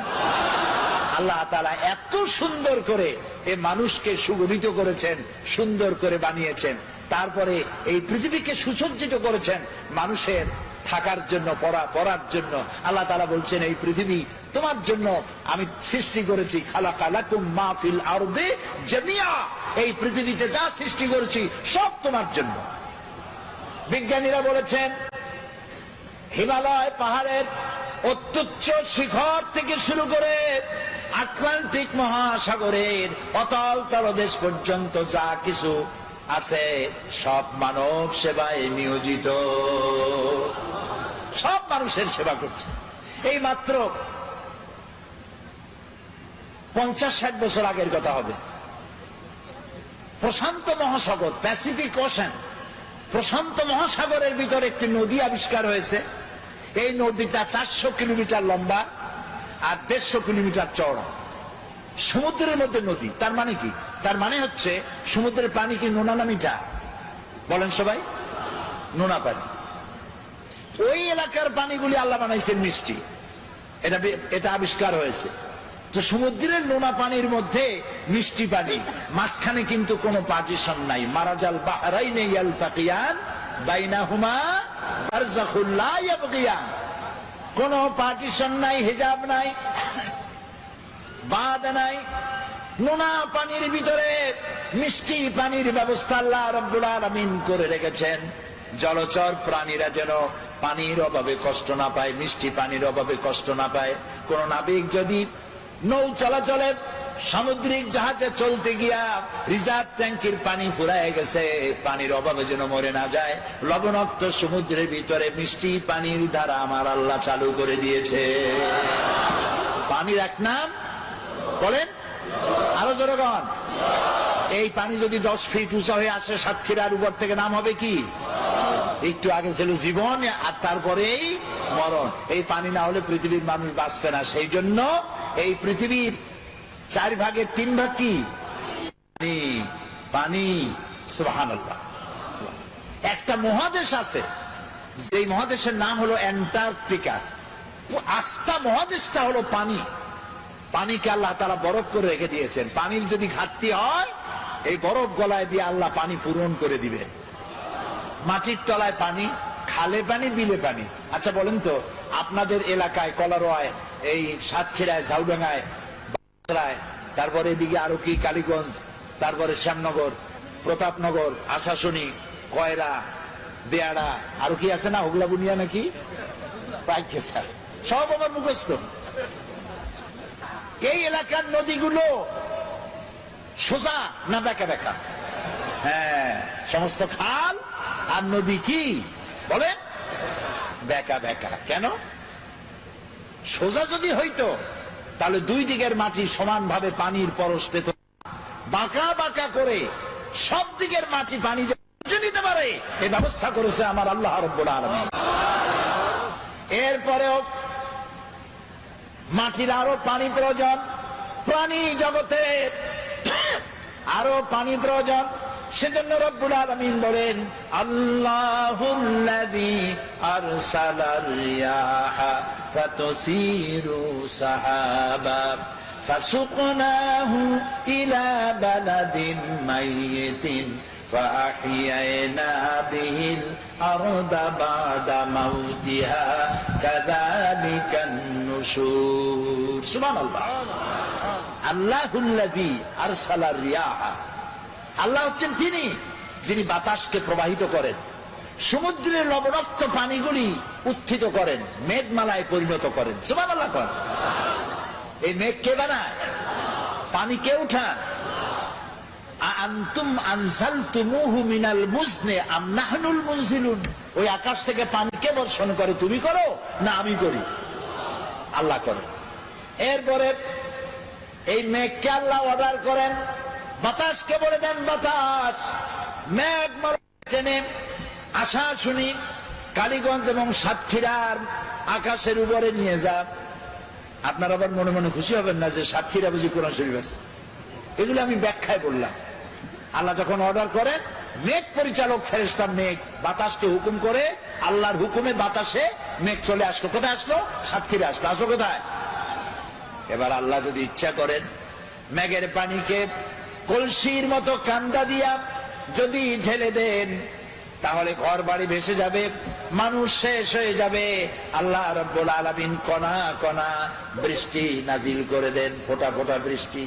A: আল্লাহ তাআলা এত সুন্দর করে এই মানুষকে সুগঠিত করেছেন, সুন্দর করে বানিয়েছেন, তারপরে এই পৃথিবীকে সুসজ্জিত করেছেন মানুষের থাকার জন্য, পড়ার জন্য। আল্লাহ তাআলা বলছেন এই পৃথিবী তোমার জন্য আমি সৃষ্টি করেছি। খালাকা লাকুম মা ফিল আরদি জামিয়া, এই পৃথিবীতে যা সৃষ্টি করেছি সব তোমার জন্য। বিজ্ঞানীরা বলেছেন হিমালয় পাহাড়ের অত্যুচ্চ শিখর থেকে শুরু করে আটলান্টিক মহাসাগরের অতল তলদেশ পর্যন্ত যা কিছু আছে সব মানব সেবায় নিয়োজিত, সব মানুষের সেবা করছে। এই মাত্র 50-60 বছর আগের কথা হবে। প্রশান্ত মহাসাগর, প্যাসিফিক ওশান, প্রশান্ত মহাসাগরের ভিতরে একটি নদী আবিষ্কার হয়েছে। এই নদীটা 400 কিলোমিটার লম্বা আর 150 কিলোমিটার চওড়া। সমুদ্রের মধ্যে নদী, তার মানে কি? তার মানে হচ্ছে সমুদ্রের পানি কি নোনা না মিঠা? বলেন সবাই, নোনা পানি। ওই এলাকার পানিগুলি আল্লাহ বানাইছেন মিষ্টি, এটা আবিষ্কার হয়েছে। তো সমুদ্রের নোনা পানির মধ্যে মিষ্টি পানি, মাঝখানে কিন্তু কোনো পার্টিশন নাই। মারাজাল বাহরাইনে ইয়ালতাকিয়ান বাইনাহুমা বারযাখুল লা ইয়াবগিয়ান, কোনো পার্টিশন নাই, হিজাব নাই, বাঁধ নাই। নোনা পানির ভিতরে মিষ্টি পানির ব্যবস্থা আল্লাহ রাব্বুল আলামিন করে রেখেছেন। জলচর প্রাণীরা যেন পানির অভাবে কষ্ট না পায়, মিষ্টি পানির অভাবে কষ্ট না পায়। কোন নাবিক যদি নৌ চলাচলে সামুদ্রিক জাহাজে চলতে গিয়া রিজার্ভ ট্যাঙ্কির পানি ফুরায় গেছে, পানির অভাবে যেন মরে না যায়। লবণাক্ত সমুদ্রের ভিতরে মিষ্টি পানির ধারা আমার আল্লাহ চালু করে দিয়েছে। পানির এক নাম বলেন, আরো জোরে বলেন। এই পানি যদি 10 ফিট উঁচা হয়ে আসে সাতক্ষীরার উপর থেকে, নাম হবে কি? একটু আগে ছিল জীবন আর তারপরেই মরণ। এই পানি না হলে পৃথিবীর মানুষ বাঁচবে না। সেই জন্য এই পৃথিবীর 4 ভাগের 3 ভাগ কি? পানি। সুবহানাল্লাহ। একটা মহাদেশ আছে, যে মহাদেশের নাম হলো অ্যান্টার্কটিকা। আস্থা মহাদেশটা হলো পানি। পানিকে আল্লাহ তাআলা বরফ করে রেখে দিয়েছেন। পানির যদি ঘাটতি হয়, এই বরফ গলায় দিয়ে আল্লাহ পানি পূরণ করে দিবেন। মাটির তলায় পানি, খালে পানি, বিলে পানি। আচ্ছা বলেন তো, আপনাদের এলাকায় কলারোয়ায়, এই সাতক্ষীরায়, ঝাউডাঙ্গায়, তারপরে এদিকে আরো কি কালীগঞ্জ, তারপরে শ্যামনগর, প্রতাপনগর, আশাশুনি, কয়রা, বেয়াড়া, আরো কি আছে না, হুগলা বুনিয়া নাকি, সব আমার মুখস্থ। এই এলাকার নদীগুলো সোজা না বেঁকা বেঁকা? হ্যাঁ, সমস্ত খাল আর নদী কি বলেন? বেঁকা বেঁকা। কেন? সোজা যদি হইতো তাহলে 2 দিকের মাটি সমানভাবে পানির পরশ পেত। বাঁকা বাঁকা করে সব দিকের মাটি পানি নিতে পারে এই ব্যবস্থা করেছে আমার আল্লাহ রাব্বুল আলামিন। এরপরেও মাটির আরো পানি প্রয়োজন, প্রাণী জগতের আরো পানি প্রয়োজন। সেজন্য রব্বুল আলামিন বলেন, আল্লাহুল্লাযী আরসালার রিয়াহা ফাতুসিরু সাহাবা ফাসুকনাহু ইলা বালাদিন মাইয়িতিন فأحيينا به الأرض بعد موتها كذلك النشور سبحان الله الله الذي أرسل الرياح আল্লাহ হচ্ছেন তিনি যিনি বাতাসকে প্রবাহিত করেন, সমুদ্রের লবণাক্ত পানিগুলি উত্থিত করেন, মেঘমালায় পরিণত করেন। সুবহানাল্লাহ। এই মেঘ কে বানায়? পানি কে উঠান? আনতুম আনজালতুমুহু মিনাল মুজনি আম নাহনুল মুনজিলুন। ওই আকাশ থেকে পানি কে বর্ষণ করে? তুমি করো না আমি করি? আল্লাহ করে। এরপরে এই মেঘকে আল্লাহ অর্ডার করেন, বাতাসকে বলে দেন বাতাস মেঘ টেনে আশা শুনি কালীগঞ্জ এবং সাতক্ষীরার আকাশের উপরে নিয়ে যা। আপনারা আবার মনে মনে খুশি হবেন না যে সাতক্ষীরা বুঝি কোরআন শরীফ আছে। এগুলো আমি ব্যাখ্যায় বললাম। আল্লাহ যখন অর্ডার করেন, মেঘ পরিচালক ফেরেশতা মেঘ বাতাসকে হুকুম করে, আল্লাহর হুকুমে বাতাসে মেঘ চলে আসলো। কোথায় আসলো? সাতক্ষীরা আসলো। আসলো কোথায়? এবার আল্লাহ যদি ইচ্ছা করেন, মেঘের পানিকে কলসির মতো কান্দা দিয়া যদি ঢেলে দেন, তাহলে ঘর বাড়ি ভেসে যাবে। মানুষ শেষ হয়ে যাবে, আল্লাহ রাব্বুল আলামিন কণা কণা বৃষ্টি নাজিল করে দেন, ফোঁটা ফোঁটা বৃষ্টি।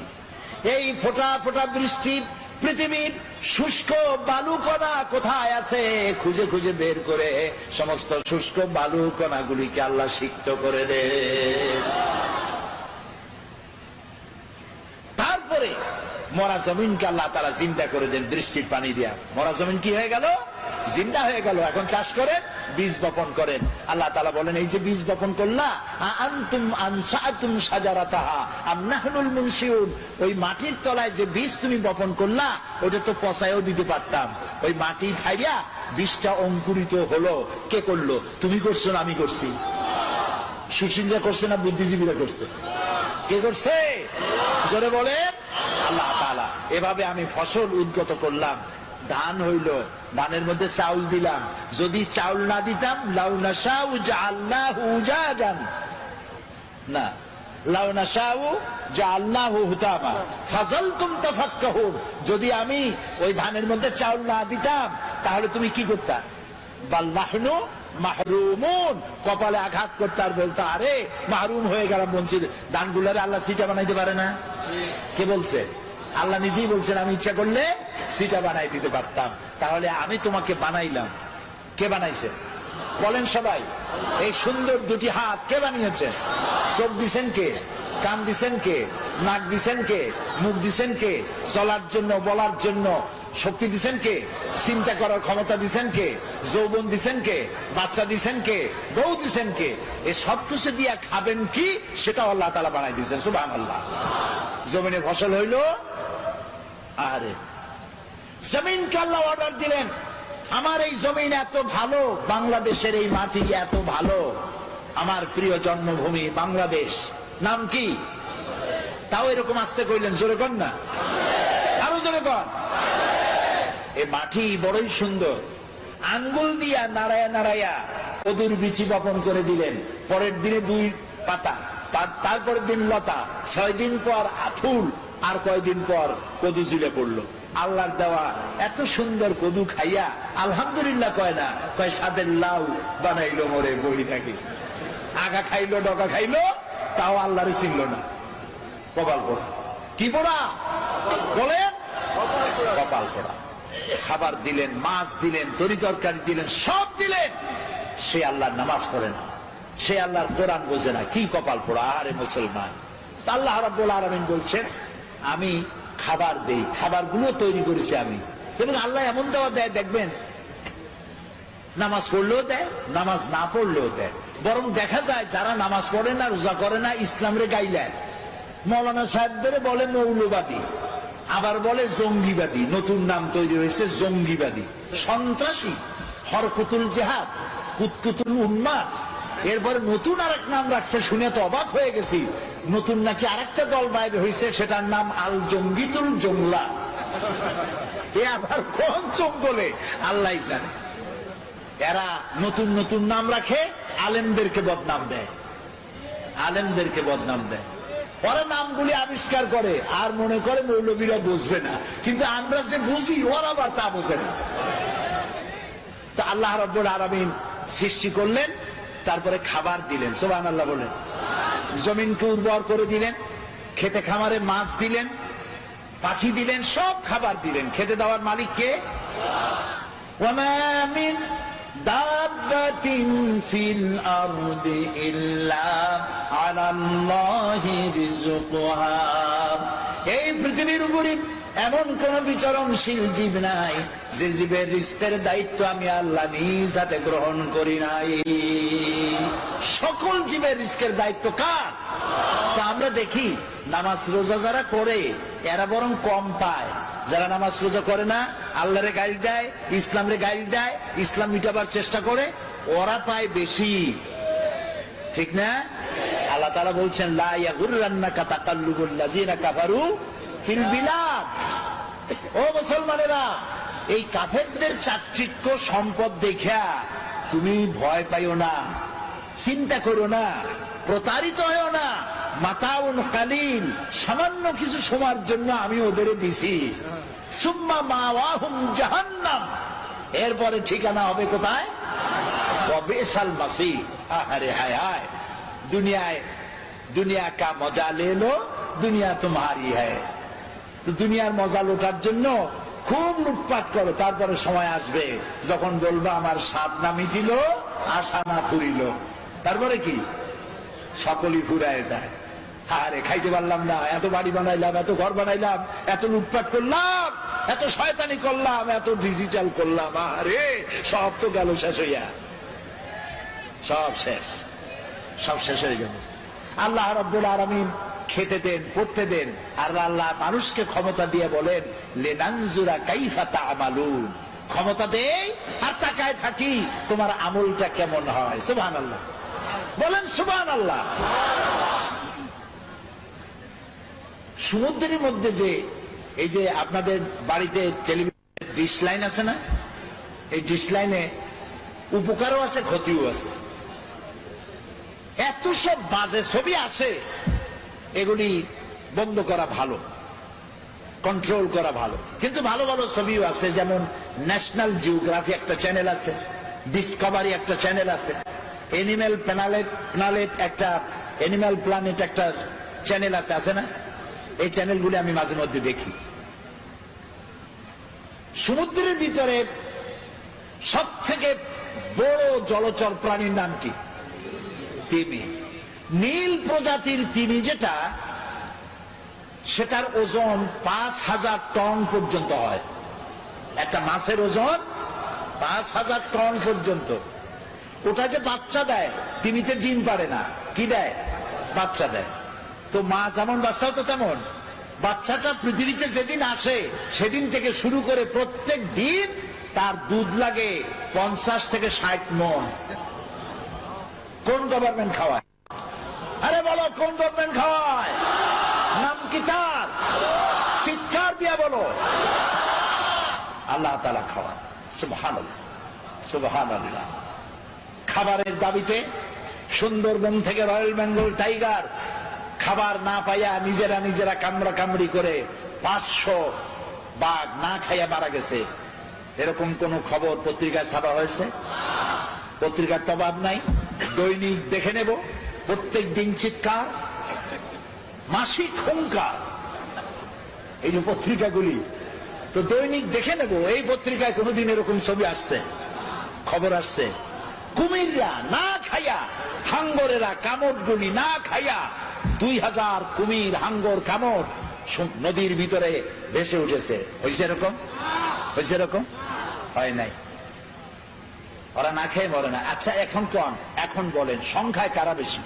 A: এই ফোঁটা ফোঁটা বৃষ্টি পৃথিবীর শুষ্ক বালু কণা কোথায় আছে খুঁজে খুঁজে বের করে সমস্ত শুষ্ক বালু কণাগুলিকে আল্লাহ সিক্ত করে দেন। তারপরে মরা জমিনকে আল্লাহ তাআলা জিন্দা করে দেন বৃষ্টির পানি দিয়া। মরা জমিন কি হয়ে গেল? জিন্দা হয়ে গেল। এখন চাষ করেন, বীজ বপন করেন। আল্লাহ তাআলা বলেন, এই যে বীজ বপন করলা, আনতুম আনশাতুম শাজারাতাহা আম নাহনুল মুনশিউন, ওই মাটির তলায় যে বীজ তুমি বপন করলা ওটা তো পচায়ও দিতে পারতাম। ওই মাটি ফাইয়া বীজটা অঙ্কুরিত হলো, কে করলো? তুমি করছো না আমি করছি? সুশীলরা করছে না বুদ্ধিজীবীরা করছে? কে করছে? জোরে বলেন, আল্লাহ তাআলা। এভাবে আমি ফসল উদ্গত করলাম, ধান হইল, ধানের মধ্যে চাউল দিলাম। যদি চাউল না দিতাম, লাউ নাশাউ জাআলনাহু উজাজান, না লাউ নাশাউ জাআলনাহু হুতামা ফাযালতুম তাফাক্কাহুন, যদি আমি ওই ধানের মধ্যে চাউল না দিতাম তাহলে তুমি কি করতা? বাল নাহনু মাহরুমুন, কপালে আঘাত করতে আর বলতো আরে মাহরুম হয়ে গেলাম, বঞ্চিত। ধানগুলারে আল্লাহ সিটা বানাইতে পারে না? কে বলছে? আল্লাহ নিজেই বলছেন, আমি ইচ্ছা করলে সিটা বানাই দিতে পারতাম। তাহলে আমি তোমাকে বানাইলাম, কে বানাইছে? বলেন সবাই। এই সুন্দর দুটি হাত কে বানিয়েছেন? চোখ দিছেন কে? কান দিছেন কে? নাক দিছেন কে? মুখ দিছেন কে? চলার জন্য, বলার জন্য শক্তি দিছেন কে? চিন্তা করার ক্ষমতা দিছেন কে? যৌবন দিছেন কে? বাচ্চা দিছেন কে? বউ দিছেন কে? এ সব কিছু দিয়া খাবেন কি সেটা আল্লাহ তাআলা বানাই দিয়েছেন। সুবহানাল্লাহ। জমিনে ফসল হইল, আরে জমিনকে আল্লাহ অর্ডার দিলেন, আমার এই জমিন এত ভালো, বাংলাদেশের এই মাটি এত ভালো, আমার প্রিয় জন্মভূমি বাংলাদেশ, নাম কি? তাও এরকম আসতে কইলেন, জোরে কর না, আরো জোরে কর। এই মাটি বড়ই সুন্দর। আঙ্গুল দিয়া নাড়ায়া নাড়ায়া কদুর বিচি বপন করে দিলেন। পরের দিনে 2 পাতা, তারপরের দিন লতা, 6 দিন পর ফুল, আর কয়দিন পর কদু ঝুলে পড়লো। আল্লাহর দেওয়া এত সুন্দর কদু খাইয়া আলহামদুলিল্লাহ কয় না, কয় সাদের লাউ বানাইলো মোরে বহি থাকি। আগা খাইলো, ডকা খাইলো, তাও আল্লাহরে চিনল না। কপাল পোড়া। কি পোড়া? বলেন, কপাল পোড়া। খাবার দিলেন, মাছ দিলেন, তরি তরকারি দিলেন, সব দিলেন, সে আল্লাহর নামাজ পড়ে না, সে আল্লাহর কোরআন বোঝে না। কি কপাল পোড়া! আরে মুসলমান, আল্লাহ রাব্বুল আলামিন বলছেন, আমি খাবার দেই, খাবারগুলো তৈরি করেছি আমি। এবং আল্লাহ এমন দেওয়া দেয়, দেখবেন নামাজ পড়লেও দেয়, নামাজ না পড়লেও দেয়। বরং দেখা যায় যারা নামাজ পড়ে না, রোজা করে না, ইসলামরে গাইলায়। মৌলানা সাহেবদের বলে মৌলবাদী, আবার বলে জঙ্গিবাদী। নতুন নাম তৈরি হয়েছে জঙ্গিবাদী, সন্ত্রাসী, হরকুতুল জেহাদ, কুতকুতুল উন্মাদ। এরপরে নতুন আরেক নাম রাখছে, শুনে তো অবাক হয়ে গেছি। নতুন নাকি আরেকটা দল বাইরে হয়েছে, সেটার নাম আল জঙ্গিতুল জংলা। এ আবার কোন জঙ্গলে আল্লাহ জানে। এরা নতুন নতুন নাম রাখে, আলেমদেরকে বদনাম দেয়, আলেমদেরকে বদনাম দেয়। ওরা নামগুলি আবিষ্কার করে আর মনে করে মৌলবীরা বুঝবে না, কিন্তু আমরা যে বুঝি ওরা আবার তা বোঝে না। তো আল্লাহ রাব্বুল আলামিন সৃষ্টি করলেন, তারপরে খাবার দিলেন। সুবহানাল্লাহ বলেন। জমিনকে উর্বর করে দিলেন, খেতে খামারে মাছ দিলেন, পাখি দিলেন, সব খাবার দিলেন। খেতে দেওয়ার মালিক কে? ওয়ামা মিন দাব্বাতিন ফিল আরদি ইল্লা আলাল্লাহি রিজকুহা। এই পৃথিবীর উপরে এমন কোন বিচরণশীল জীব নাই যে জীবের রিস্কের দায়িত্ব আমি আল্লাহ নিজ হাতে গ্রহণ করি নাই। সকল জীবের রিস্কের দায়িত্ব কার? তা আমরা দেখি নামাজ রোজা যারা করে এরা বরং কম পায়। যারা নামাজ রোজা করে না, আল্লাহরে গাইল দেয়, ইসলামরে গাইল দেয়, ইসলাম মিটাবার চেষ্টা করে, ওরা পায় বেশি। ঠিক না? আল্লাহ তাআলা বলছেন, লা ইয়াগুররান্নাকা তাকাল্লুবুল লাযিনা কাফারু ফিল বিলাদ। ও মুসলমানেরা, এই কাফেরদের চাকচিক্য সম্পদ দেখা তুমি ভয় পাইও না, চিন্তা করো না, প্রতারিত হও না। মাতাউন কালিল, সামান্য কিছু সময়ের জন্য আমি ওদের দিছি। সুম্মা মাওয়াহুম জাহান্নাম, এরপরে ঠিকানা হবে কোথায়? ওয়া বিসাল মাসির। আরে হায় হায়, দুনিয়া কা মজা লে লো, দুনিয়া তোমারি হ্যায়। তো দুনিয়ার মজা লোটার জন্য খুব লুটপাট করো, তারপরে সময় আসবে যখন বলবো আমার স্বাদ না মিটিল, আশা না ফুরিল, তারপরে কি সকলই ফুরায় যায়। আরে খাইতে পারলাম না, এত বাড়ি বানাইলাম, এত ঘর বানাইলাম, এত লুটপাট করলাম, এত শয়তানি করলাম, এত ডিজিটাল করলাম, আরে সব তো গেল শেষ হইয়া, সব শেষ, সব শেষ হয়ে যাবে। আল্লাহ রাব্বুল আলামিন খেতে দেন, পড়তে দেন, আর আল্লাহ মানুষকে ক্ষমতা দিয়ে বলেন লিনানজুরা কাইফা তা'মালুন, ক্ষমতা দেই আর তাকায় থাকি তোমার আমলটা কেমন হয়। সুবহানাল্লাহ, বলেন সুবহানাল্লাহ। সমুদ্রের মধ্যে যে এই যে আপনাদের বাড়িতে টেলিভিশন ডিশ লাইন আছে না, এই ডিশ লাইনে উপকারও আছে, ক্ষতিও আছে। এত সব বাজে ছবি আসে, এগুলি বন্ধ করা ভালো, কন্ট্রোল করা ভালো, কিন্তু ভালো ভালো ছবিও আছে। যেমন ন্যাশনাল জিওগ্রাফি একটা চ্যানেল আছে, ডিসকভারি একটা চ্যানেল আছে, এনিম্যাল প্ল্যানেট একটা, এনিম্যাল প্ল্যানেট একটা চ্যানেল আছে, আছে না? এই চ্যানেলগুলি আমি মাঝে মধ্যে দেখি। সমুদ্রের ভিতরে সব থেকে বড় জলচর প্রাণীর নাম কি? তিমি। নীল প্রজাতির তিমি যেটা, সেটার ওজন ৫,০০০ টন পর্যন্ত হয়। একটা মাছের ওজন ৫,০০০ টন পর্যন্ত। ওটা যে বাচ্চা দেয়, তিমিতে ডিম পারে না, কি দেয়? বাচ্চা দেয়। তো মা যেমন বাচ্চাও তো তেমন। বাচ্চাটা পৃথিবীতে যেদিন আসে সেদিন থেকে শুরু করে প্রত্যেক দিন তার দুধ লাগে ৫০ থেকে ৬০ মণ। কোন গভর্নমেন্ট খাওয়ায়? আরে বলো, কোন গভর্নমেন্ট খাওয়ায়? নাম কি তার? চিৎকার দিয়া বলো। আল্লাহ তাআলা খাওয়ায়। সুবহানাল্লাহ, সুবহানাল্লাহ। খাবারের দাবিতে সুন্দরবন থেকে রয়্যাল বেঙ্গল টাইগার খাবার না পাইয়া নিজেরা কামড়া কামড়ি করে ৫০০ বাঘ না খাইয়া মারা গেছে। এরকম কোন খবর পত্রিকায় ছাপা হয়েছে? পত্রিকার তো অভাব নাই, দৈনিক দেখে নেব। প্রত্যেক দিন চিৎকার, মাসিক হুঙ্কার, এই যে পত্রিকাগুলি, তো দৈনিক দেখে নেব এই পত্রিকায় কোনদিন এরকম ছবি আসছে, খবর আসছে? কুমিররা না খাইয়া, হাঙ্গরেরা কামড়গুলি না খাইয়া ২০০০ কুমির, হাঙ্গর, কামড় নদীর ভিতরে ভেসে উঠেছে। হয়েছে এরকম? হয়েছে এরকম? হয় নাই। ওরা না খেয়ে মরে না। আচ্ছা, এখন বলেন সংখ্যায় কারা বেশি?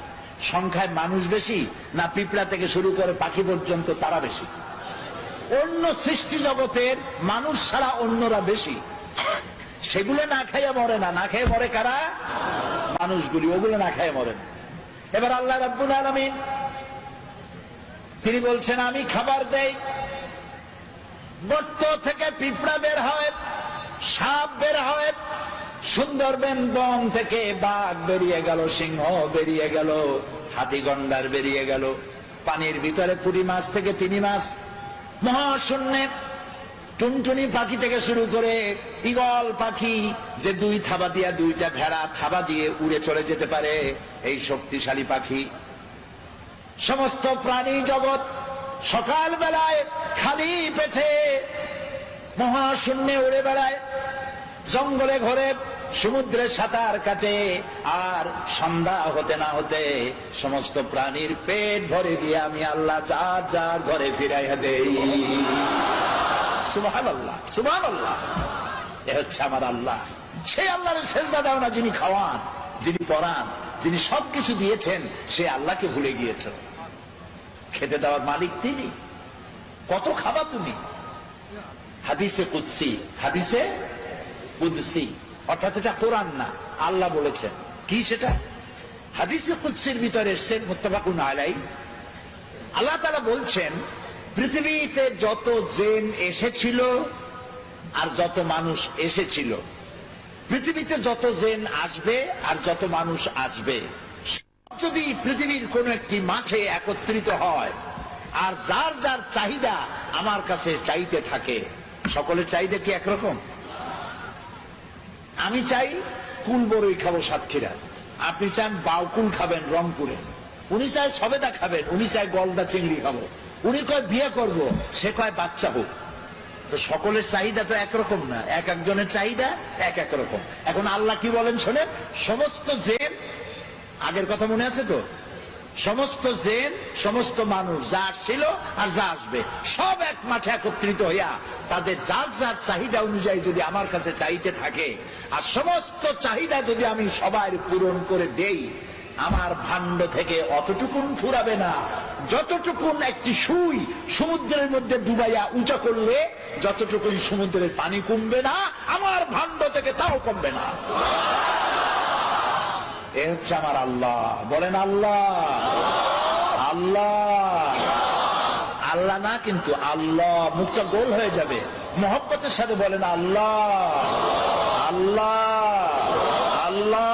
A: সংখ্যায় মানুষ বেশি না পিঁপড়া থেকে শুরু করে পাখি পর্যন্ত তারা বেশি? অন্য সৃষ্টি জগতের মানুষ ছাড়া অন্যরা বেশি। সেগুলো না খাইয়া মরে না। না খেয়ে মরে কারা? মানুষগুলি। ওগুলো না খাইয়ে মরে না। এবার আল্লাহ রাব্বুল আলামিন তিনি বলছেন আমি খাবার দেই, গর্ত থেকে পিঁপড়া বের হয়, সাপ বের হয়, সুন্দরবন বন থেকে বাঘ বেরিয়ে গেল, সিংহ বেরিয়ে গেল, হাতি গন্ডার বেরিয়ে গেল, পানির ভিতরে পুঁটি মাছ থেকে তিমি মাছ, মহাশূন্যে টুনটুনি পাখি থেকে শুরু করে ঈগল পাখি যে দুই থাবা দিয়া, দুইটা ভেড়া থাবা দিয়ে উড়ে চলে যেতে পারে, এই শক্তিশালী পাখি। সমস্ত প্রাণী জগৎ সকাল বেলায় খালি পেটে মহাশূন্যে উড়ে বেড়ায়, জঙ্গলে ঘরে, সমুদ্রে সাঁতার কাটে, আর সন্ধ্যা হতে না হতে সমস্ত প্রাণীর পেট ভরে দিয়ে আমি আল্লাহ যার যার ঘরে ফিরাইয়া দেই। সুবহানাল্লাহ, সুবহানাল্লাহ। এ হচ্ছে আমার আল্লাহ। সেই আল্লাহর সেজদা দাও না যিনি খাওয়ান, যিনি পরান, যিনি সবকিছু দিয়েছেন, সে আল্লাহকে ভুলে গিয়েছ। খেতে দেওয়ার মালিক তিনি। কত খাবা তুমি? হাদিসে কুদসি, হাদিসে কুদসি, অর্থাৎ এটা কোরআন না, আল্লাহ বলেছেন। কি সেটা? হাদিসে কুদসির ভিতরে এসেছে, মুত্তাফাকুন আলাইহি। আল্লাহ তাআলা বলছেন পৃথিবীতে যত জিন এসেছিল আর যত মানুষ এসেছিল, পৃথিবীতে যত জিন আসবে আর যত মানুষ আসবে, যদি পৃথিবীর কোন একটি মাঠে একত্রিত হয় আর যার যার চাহিদা আমার কাছে চাইতে থাকে, সকলের চাহিদা কি একরকম? আমি চাই কুল বড়ই খাবো সাতক্ষীরা, আপনি চান বাউকুল খাবেন রংপুরে, উনি চায় সবেদা খাবেন, উনি চায় গলদা চিংড়ি খাবো, উনি কয় বিয়ে করব, সে কয় বাচ্চা হোক। তো সকলের চাহিদা তো একরকম না, এক একজনের চাহিদা এক এক রকম। এখন আল্লাহ কি বলেন শোনেন, সমস্ত জেন, আগের কথা মনে আছে তো, সমস্ত জেন সমস্ত মানুষ যা আসছিল আর যা আসবে সব এক মাঠে একত্রিত হইয়া তাদের যার যার চাহিদা অনুযায়ী যদি আমার কাছে চাইতে থাকে, আর সমস্ত চাহিদা যদি আমি সবার পূরণ করে দেই, আমার ভাণ্ড থেকে অতটুকুন ফুরাবে না যতটুকুন একটি সুই সমুদ্রের মধ্যে ডুবাইয়া উঁচা করলে যতটুকুন সমুদ্রের পানি কমবে না, আমার ভাণ্ড থেকে তাও কমবে না। এ হচ্ছে আমার আল্লাহ। বলেন আল্লাহ। আল্লাহ আল্লাহ না কিন্তু আল্লাহ, মুখটা গোল হয়ে যাবে, মোহব্বতের সাথে বলেন আল্লাহ আল্লাহ আল্লাহ।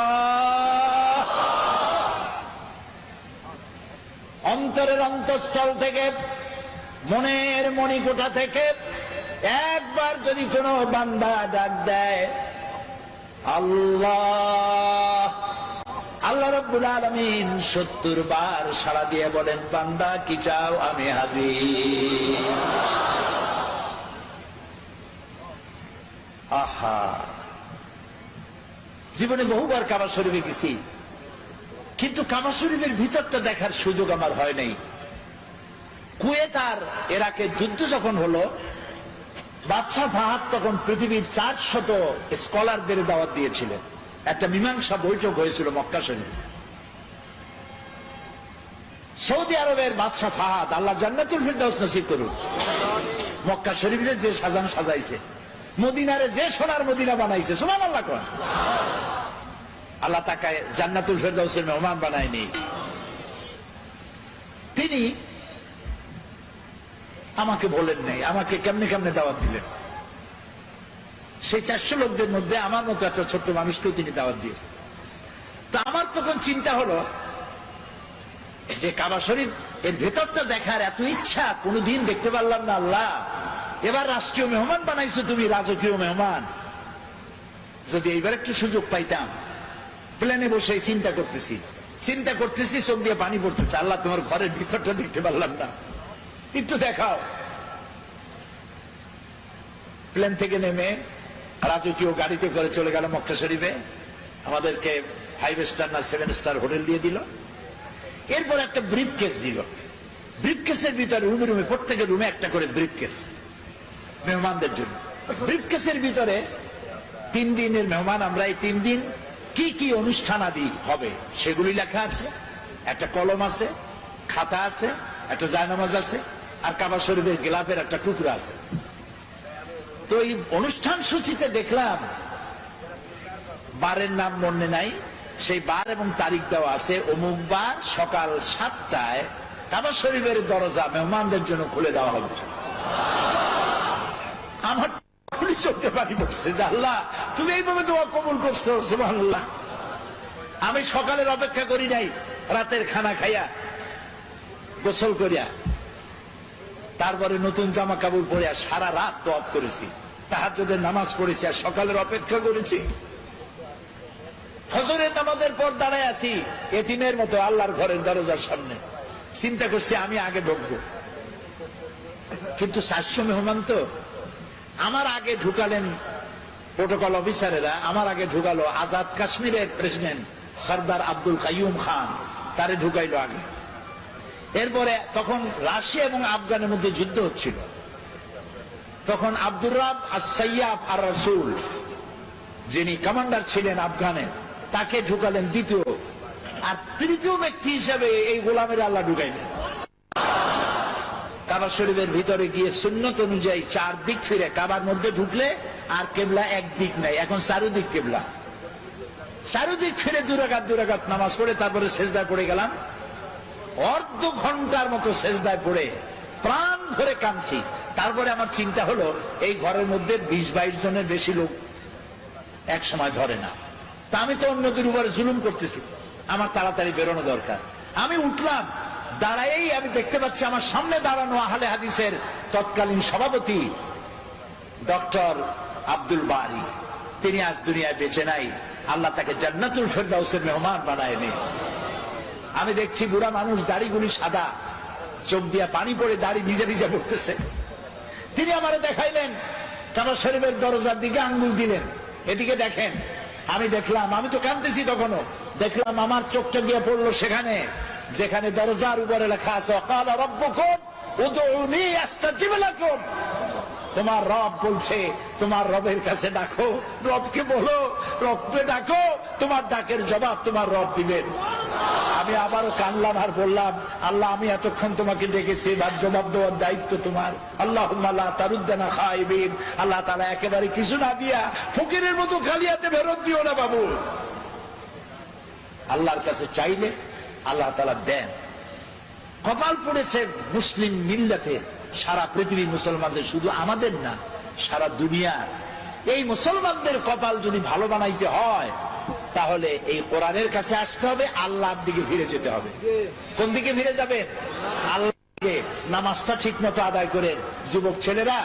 A: অন্তরের অন্তঃস্থল থেকে, মনের মণিকোঠা থেকে একবার যদি কোনো বান্দা ডাক দেয় আল্লাহ, আল্লাহ রাব্বুল আলামিন 70 বার সাড়া দিয়ে বলেন বান্দা কি চাও, আমি হাজির। আহা, জীবনে বহুবার কাবা শরীফে গেছি, কিন্তু কাবা শরীফের ভিতরটা দেখার সুযোগ আমার হয় নাই। কুয়েত আর ইরাকের যুদ্ধ যখন হলো, বাদশাহ ফাহাদ তখন পৃথিবীর 400 স্কলারদের দাওয়াত দিয়েছিলেন। একটা মীমাংসা বৈঠক হয়েছিল মক্কা শরীফে। সৌদি আরবের বাদশাহ ফাহাদ, আল্লাহ জান্নাতুল ফিরদাউস নসিব করুন, মক্কা শরীফে যে সাজান সাজাইছে, মদিনারে যে সোনার মদিনা বানাইছে, সুবহানাল্লাহ কোন, আল্লাহ তাকে জান্নাতুল ফিরদাউসের মেহমান বানায়নি। তিনি আমাকে বলেন নাই, আমাকে কেমনে কেমনে দাওয়াত দিলেন। সেই 400 লোকদের মধ্যে আমার মতো একটা ছোট্ট মানুষকেও তিনি দাওয়াত দিয়েছেন। তো আমার তখন চিন্তা হলো যে কাবা শরীফ এর ভেতরটা দেখার এত ইচ্ছা, কোনোদিন দেখতে পারলাম না। আল্লাহ, এবার রাষ্ট্রীয় মেহমান বানাইছো তুমি, রাজকীয় মেহমান, যদি এইবার একটু সুযোগ পাইতাম। প্লেনে বসে চিন্তা করতেছি, চোখ দিয়ে পানি পড়তেছে, আল্লাহ তোমার ঘরের ভিতরটা দেখতে পারলাম না, একটু দেখাও। প্লেন থেকে নেমে রাজকীয় গাড়িতে করে চলে গেল মক্কা শরীফে। আমাদেরকে 5 স্টার না 7 স্টার হোটেল দিয়ে দিল। এরপর একটা ব্রিফকেস দিল। ব্রিফকেসের ভিতরে রুমে রুমে, প্রত্যেকের রুমে একটা করে ব্রিফকেস মেহমানদের জন্য। ব্রিফকেসের ভিতরে 3 দিনের মেহমান আমরা, এই 3 দিন কি কি অনুষ্ঠান আদি হবে সেগুলি লেখা আছে। একটা কলম আছে, খাতা আছে, একটা জায়নামাজ আছে, আর কাবা শরীফের গিলাফের একটা টুকরা আছে। তো এই অনুষ্ঠান সূচিতে দেখলাম বারের নাম মনে নাই, সেই বার এবং তারিখ দেওয়া আছে, অমুক বার সকাল 7টায় কাবা শরীফের দরজা মেহমানদের জন্য খুলে দেওয়া হবে। আমার চলতে পারি বলছে যে আল্লাহ তুমি এইভাবে দোয়া কবুল করছো, সুবহানাল্লাহ। আমি সকালের অপেক্ষা করি নাই, রাতের খানা খাইয়া গোসল করিয়া তারপরে নতুন জামা কাপড় পরিয়া সারা রাত তওয়াব করেছি, তাহাজ্জুদের নামাজ পড়েছি, আর সকালের অপেক্ষা করেছি। ফজরের নামাজের পর দাঁড়ায় আছি এতিমের মতো আল্লাহর ঘরের দরজার সামনে, চিন্তা করছি আমি আগে ঢুকবো। কিন্তু 400 মেহমান তো, আমার আগে ঢুকালেন প্রোটোকল অফিসারেরা, আমার আগে ঢুকালো আজাদ কাশ্মীরের প্রেসিডেন্ট সরদার আব্দুল কাইয়ুম খান, তারে ঢুকাইলো আগে। এরপরে তখন রাশিয়া এবং আফগানের মধ্যে যুদ্ধ হচ্ছিল, তখন আব্দুর রাব আস-সাইয়াব আর রাসূল, যিনি কমান্ডার ছিলেন আফগানের, তাকে ঢুকালেন দ্বিতীয়, আর তৃতীয় ব্যক্তি হিসাবে এই গোলামের আল্লাহ ঢুকাইলেন। কাবা শরীফের ভিতরে গিয়ে সুন্নত অনুযায়ী 4 দিক ফিরে, কাবার মধ্যে ঢুকলে আর কেবলা এক দিক নাই, এখন চারুদিক কেবলা। চারুদিক ফিরে 2 রাকাত নামাজ পড়ে তারপরে সেজদায় পড়ে গেলাম। অর্ধ ঘন্টার মতো সেজদায় পড়ে প্রাণ ভরে কাঁদছি। তারপরে আমার চিন্তা হলো এই ঘরের মধ্যে 20-22 জনের বেশি লোক এক সময় ধরে না, তা আমি তো অন্যদের উপরে জুলুম করতেছি, আমার তাড়াতাড়ি বেরোনো দরকার। আমি উঠলাম, দাঁড়াই আমি দেখতে পাচ্ছি আমার সামনে দাঁড়ানো আহলে হাদিসের তৎকালীন সভাপতি ডক্টর আব্দুল বারী, তিনি আজ দুনিয়ায় বেঁচে নাই। আল্লাহ তাকে জান্নাতুল ফেরদাউসের মেহমান বানায়নি। আমি দেখছি বুড়া মানুষ, দাড়িগুলি সাদা, চোখ দিয়া পানি পড়ে দাড়ি ভিজে ভিজে পড়তেছে। তিনি আমারে দেখাইলেন, কাবা শরীফের দরজার দিকে আঙ্গুল দিলেন, এদিকে দেখেন। আমি দেখলাম, আমি তো কাঁদতেছি তখনও, দেখলাম আমার চোখটা গিয়ে পড়লো সেখানে যেখানে দরজার উপরে লেখা আছে ওয়াকালা রাব্বুকুম উদউনি আস্তাজিব লাকুম। তোমার রব বলছে তোমার রবের কাছে ডাকো, রবকে বলো, রবকে ডাকো, তোমার ডাকের জবাব তোমার রব দিবেন। আমি আবারও কানলাম আর বললাম, আল্লাহ আমি এতক্ষণ তোমাকে ডেকেছি, এবার জবাব দেওয়ার দায়িত্ব তোমার। আল্লাহুম্মা লা তারুদ্দানা খাইবিন, আল্লাহ তাআলা একেবারে কিছু না দিয়া ফকিরের মতো খালি হাতে ফেরত দিও না বাবু। আল্লাহর কাছে চাইলে আল্লাহ তাআলা দেন। কপাল পড়েছে মুসলিম মিল্লাতে, সারা পৃথিবীর মুসলমানদের, শুধু আমাদের না সারা দুনিয়ার। এই মুসলমানদের কপাল যদি ভালো বানাইতে হয় তাহলে এই কোরআনের কাছে আসতে হবে, আল্লাহর দিকে ফিরে যেতে হবে। কোন দিকে ফিরে যাবেন? আল্লাহর দিকে। নামাজটা ঠিক মতো আদায় করেন। যুবক ছেলেরা,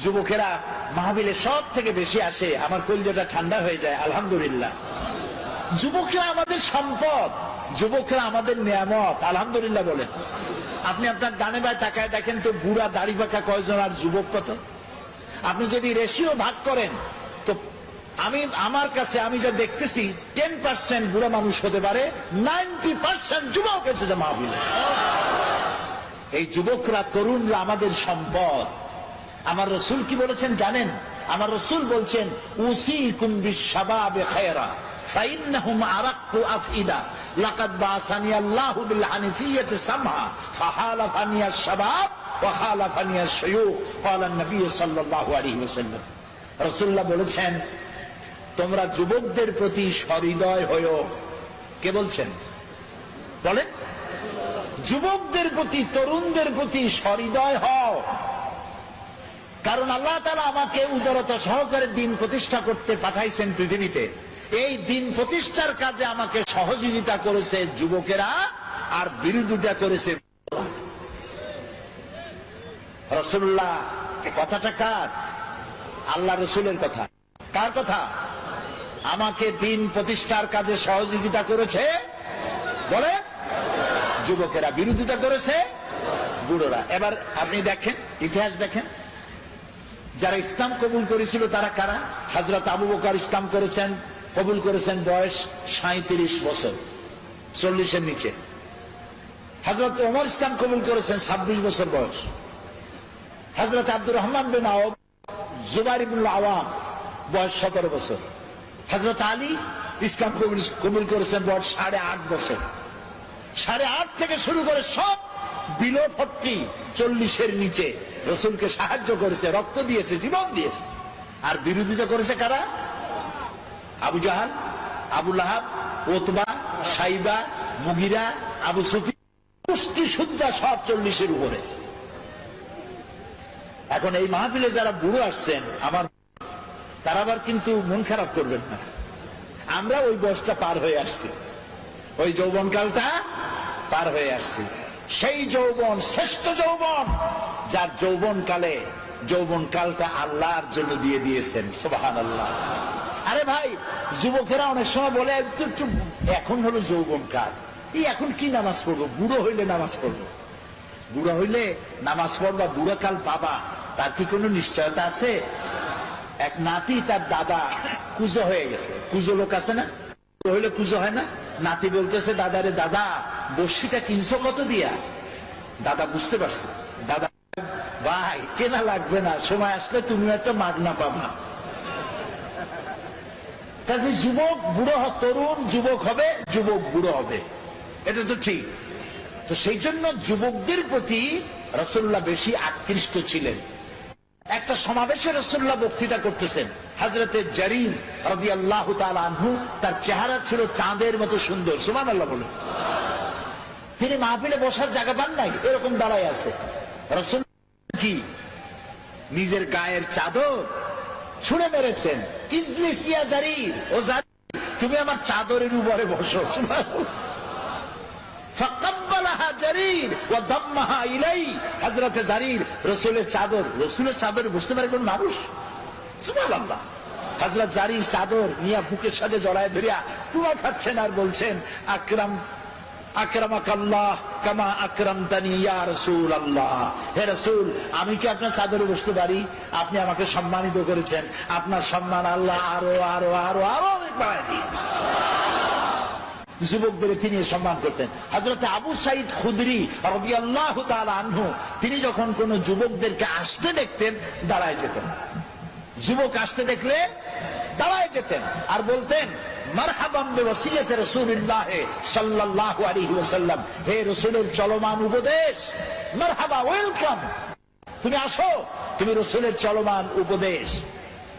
A: যুবকেরা মাহফিলে সব থেকে বেশি আসে, আমার কলিজাটা ঠান্ডা হয়ে যায়। আলহামদুলিল্লাহ, যুবকরা আমাদের সম্পদ, যুবকরা আমাদের নিয়ামত। আলহামদুলিল্লাহ বলেন। আপনি আপনার ডানে বাঁয়ে তাকায় দেখেন তো, বুড়া দাড়ি পাকা কয়জন আর যুবক কত? আপনি যদি রেশিও ভাগ করেন তো আমার কাছে আমি যা দেখতেছি 10% বুড়া মানুষ হতে পারে, 90% যুবক এসেছে মাহফিলে। এই যুবকরা, তরুণরা আমাদের সম্পদ। আমার রাসূল কি বলেছেন জানেন? আমার রাসূল বলছেন উসিকুম বিশ-শাবাবে খায়রা ফাইন্নাহুম আরাক্কু আফইদা লাকাদ বাসানি আল্লাহু বিল হানিফিয়্যাতি সামহা ফাহালাফানি আশ-শাবাব ওয়া খালাফানি আশ-শায়ুখ ক্বালা an-নবী সাল্লাল্লাহু আলাইহি ওয়াসাল্লাম। রাসূলুল্লাহ বলেছেন তোমরা যুবকদের প্রতি সহৃদয় হয়ো। কে বলছেন? বলেন। যুবকদের প্রতি, তরুণদের প্রতি সহৃদয় হও। কারণ আল্লাহ তাআলা আমাকে উদারতা সহকারে দিন প্রতিষ্ঠা করতে পাঠাইছেন পৃথিবীতে। এই দিন প্রতিষ্ঠার কাজে আমাকে সহযোগিতা করেছে যুবকেরা, আর বিরোধিতা করেছে। রাসূলুল্লাহ কথাটা কার? আল্লাহ রাসূলের কথা। কার কথা? আমাকে দিন প্রতিষ্ঠার কাজে সহযোগিতা করেছে বলে যুবকেরা, বিরোধিতা করেছে বুড়োরা। এবার আপনি দেখেন, ইতিহাস দেখেন, যারা ইসলাম কবুল করেছিল তারা কারা? হযরত আবু বকর ইসলাম করেছেন, কবুল করেছেন বয়স 37 বছর, 40-এর নিচে। হযরত ওমর ইসলাম কবুল করেছেন 26 বছর বয়স। হযরত আব্দুর রহমান বিন আওফ, জুবাইর ইবনুল আওয়াম বয়স 17 বছর। হযরত আলী ইসলাম কবুল করেছেন বয়স 8.5 বছর। 8.5 থেকে শুরু করে সব বিলো 40-এর নিচে রাসূলকে সাহায্য করেছে, রক্ত দিয়েছে, জীবন দিয়েছে। আর বিরোধিতা করেছে কারা? আবু জাহাল, আবু লাহাব, উতবা, সাইবা, মুগিরা, আবু সুফিয়ান, কুষ্টি সুদ্ধা সব 40-এর উপরে। এখন এই মাহফিলে যারা বুড়ো আসছেন আমার, তারা আবার কিন্তু মন খারাপ করবেন না। আমরা ওই বয়সটা পার হয়ে আসছি, ওই যৌবনকালটা পার হয়ে আসছি। সেই যৌবন শ্রেষ্ঠ যৌবন, যার যৌবনকালটা আল্লাহর জন্য দিয়ে দিয়েছেন। সুবহানাল্লাহ। আরে ভাই, যুবকেরা অনেক সময় বলে একটু এখন হলো যৌবনকাল, এই এখন কি নামাজ পড়বো? বুড়ো হইলে নামাজ পড়বো। বুড়ো হইলে নামাজ পড়বা, বুড়ো কাল পাবা, তার কি কোনো নিশ্চয়তা আছে? এক নাতি, তার দাদা কুজো হয়ে গেছে। কুজো লোক আছে না, হইলে কুজো হয় না? নাতি বলতেছে দাদারে, দাদা বড়শিটা কিনছো কত দিয়া? দাদা বুঝতে পারছে, দাদা ভাই কেনা লাগবে না, সময় আসলে তুমি একটা মাগনা পাবা। কাজে যুবক বুড়ো, তরুণ যুবক হবে, যুবক বুড়ো হবে, এটা তো ঠিক। তো সেই জন্য যুবকদের প্রতি রাসূলুল্লাহ বেশি আকৃষ্ট ছিলেন। একটা সমাবেশে রাসূলুল্লাহ বক্তৃতা করতেছেন, হযরতে জারীর রাদিয়াল্লাহু তাআলা আনহু, তার চেহারা ছিল চাঁদের মতো সুন্দর। সুবহানাল্লাহ বলে। তিনি মাহফিলে বসার জায়গা পান নাই, এরকম দাঁড়ায় আছে। রাসূল কি নিজের গায়ের চাদর ছুঁড়ে মেরেছেন, ইজলিস ইয়া জারীর, ও জারীর তুমি আমার চাদরের উপরে বসো। ফাকাব্বালাহা জারীর ওয়া দাম্মাহা ইলাই। হযরতে জারীর রাসূলের চাদরে বসতে পারে কোন মানুষ? সুবহানাল্লাহ। হযরত জারি চাদর নিয়ে বুকের সাথে জড়ায় ধরিয়া চুমা খাচ্ছেন আর বলছেন, আকরামাকাল্লাহ কামা আকরামতানি ইয়া রাসূলুল্লাহ। হে রাসূল, আমি কি আপনার চাদরে বসতে পারি? আপনি আমাকে সম্মানিত করেছেন, আপনার সম্মান আল্লাহ আরো আরো আরো আরো অনেক বাড়ায় দিন। যুবকদের তিনি সম্মান করতেন। হযরত আবু সাঈদ খুদরি রাদিয়াল্লাহু তাআলা আনহু, তিনি যখন কোন যুবকদেরকে আসতে দেখতেন দাঁড়ায় যেতেন। যুবক আসতে দেখলে দাঁড়ায় যেতেন আর বলতেন, মারহাবাম বিওয়াসিয়াতি রাসূলিল্লাহ সাল্লাল্লাহু আলাইহি ওয়াসাল্লাম। হে রাসূলের চলমান উপদেশ, মারহাবা, ওয়েলকাম, তুমি আসো, তুমি রাসূলের চলমান উপদেশ।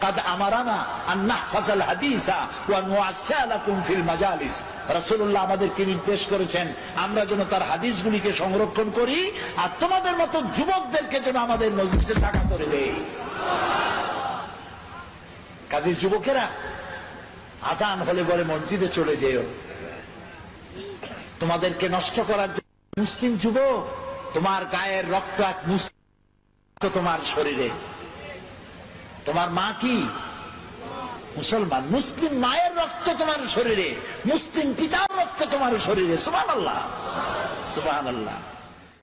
A: কাদ আমারানা আন নাহফাজাল হাদিসা ওয়া নুআসালাকুম ফিল মাজালিস। রাসূলুল্লাহ আমাদেরকে নির্দেশ করেছেন আমরা যেন তার হাদিসগুলিকে সংরক্ষণ করি আর তোমাদের মতো যুবকদেরকে যেন আমাদের মজলিসে জায়গা করে দেই। কাজী যুবকেরা, আজান হলে বলে মসজিদে চলে যেও, তোমাদেরকে নষ্ট করার জন্য। মুসলিম যুবক, তোমার গায়ের রক্ত এক মুসলিম তোমার শরীরে। তোমার মা কি মুসলমান, মুসলিম মায়ের রক্ত তোমার শরীরে, মুসলিম পিতার রক্ত তোমার শরীরে। সুবহানাল্লাহ, সুবহানাল্লাহ।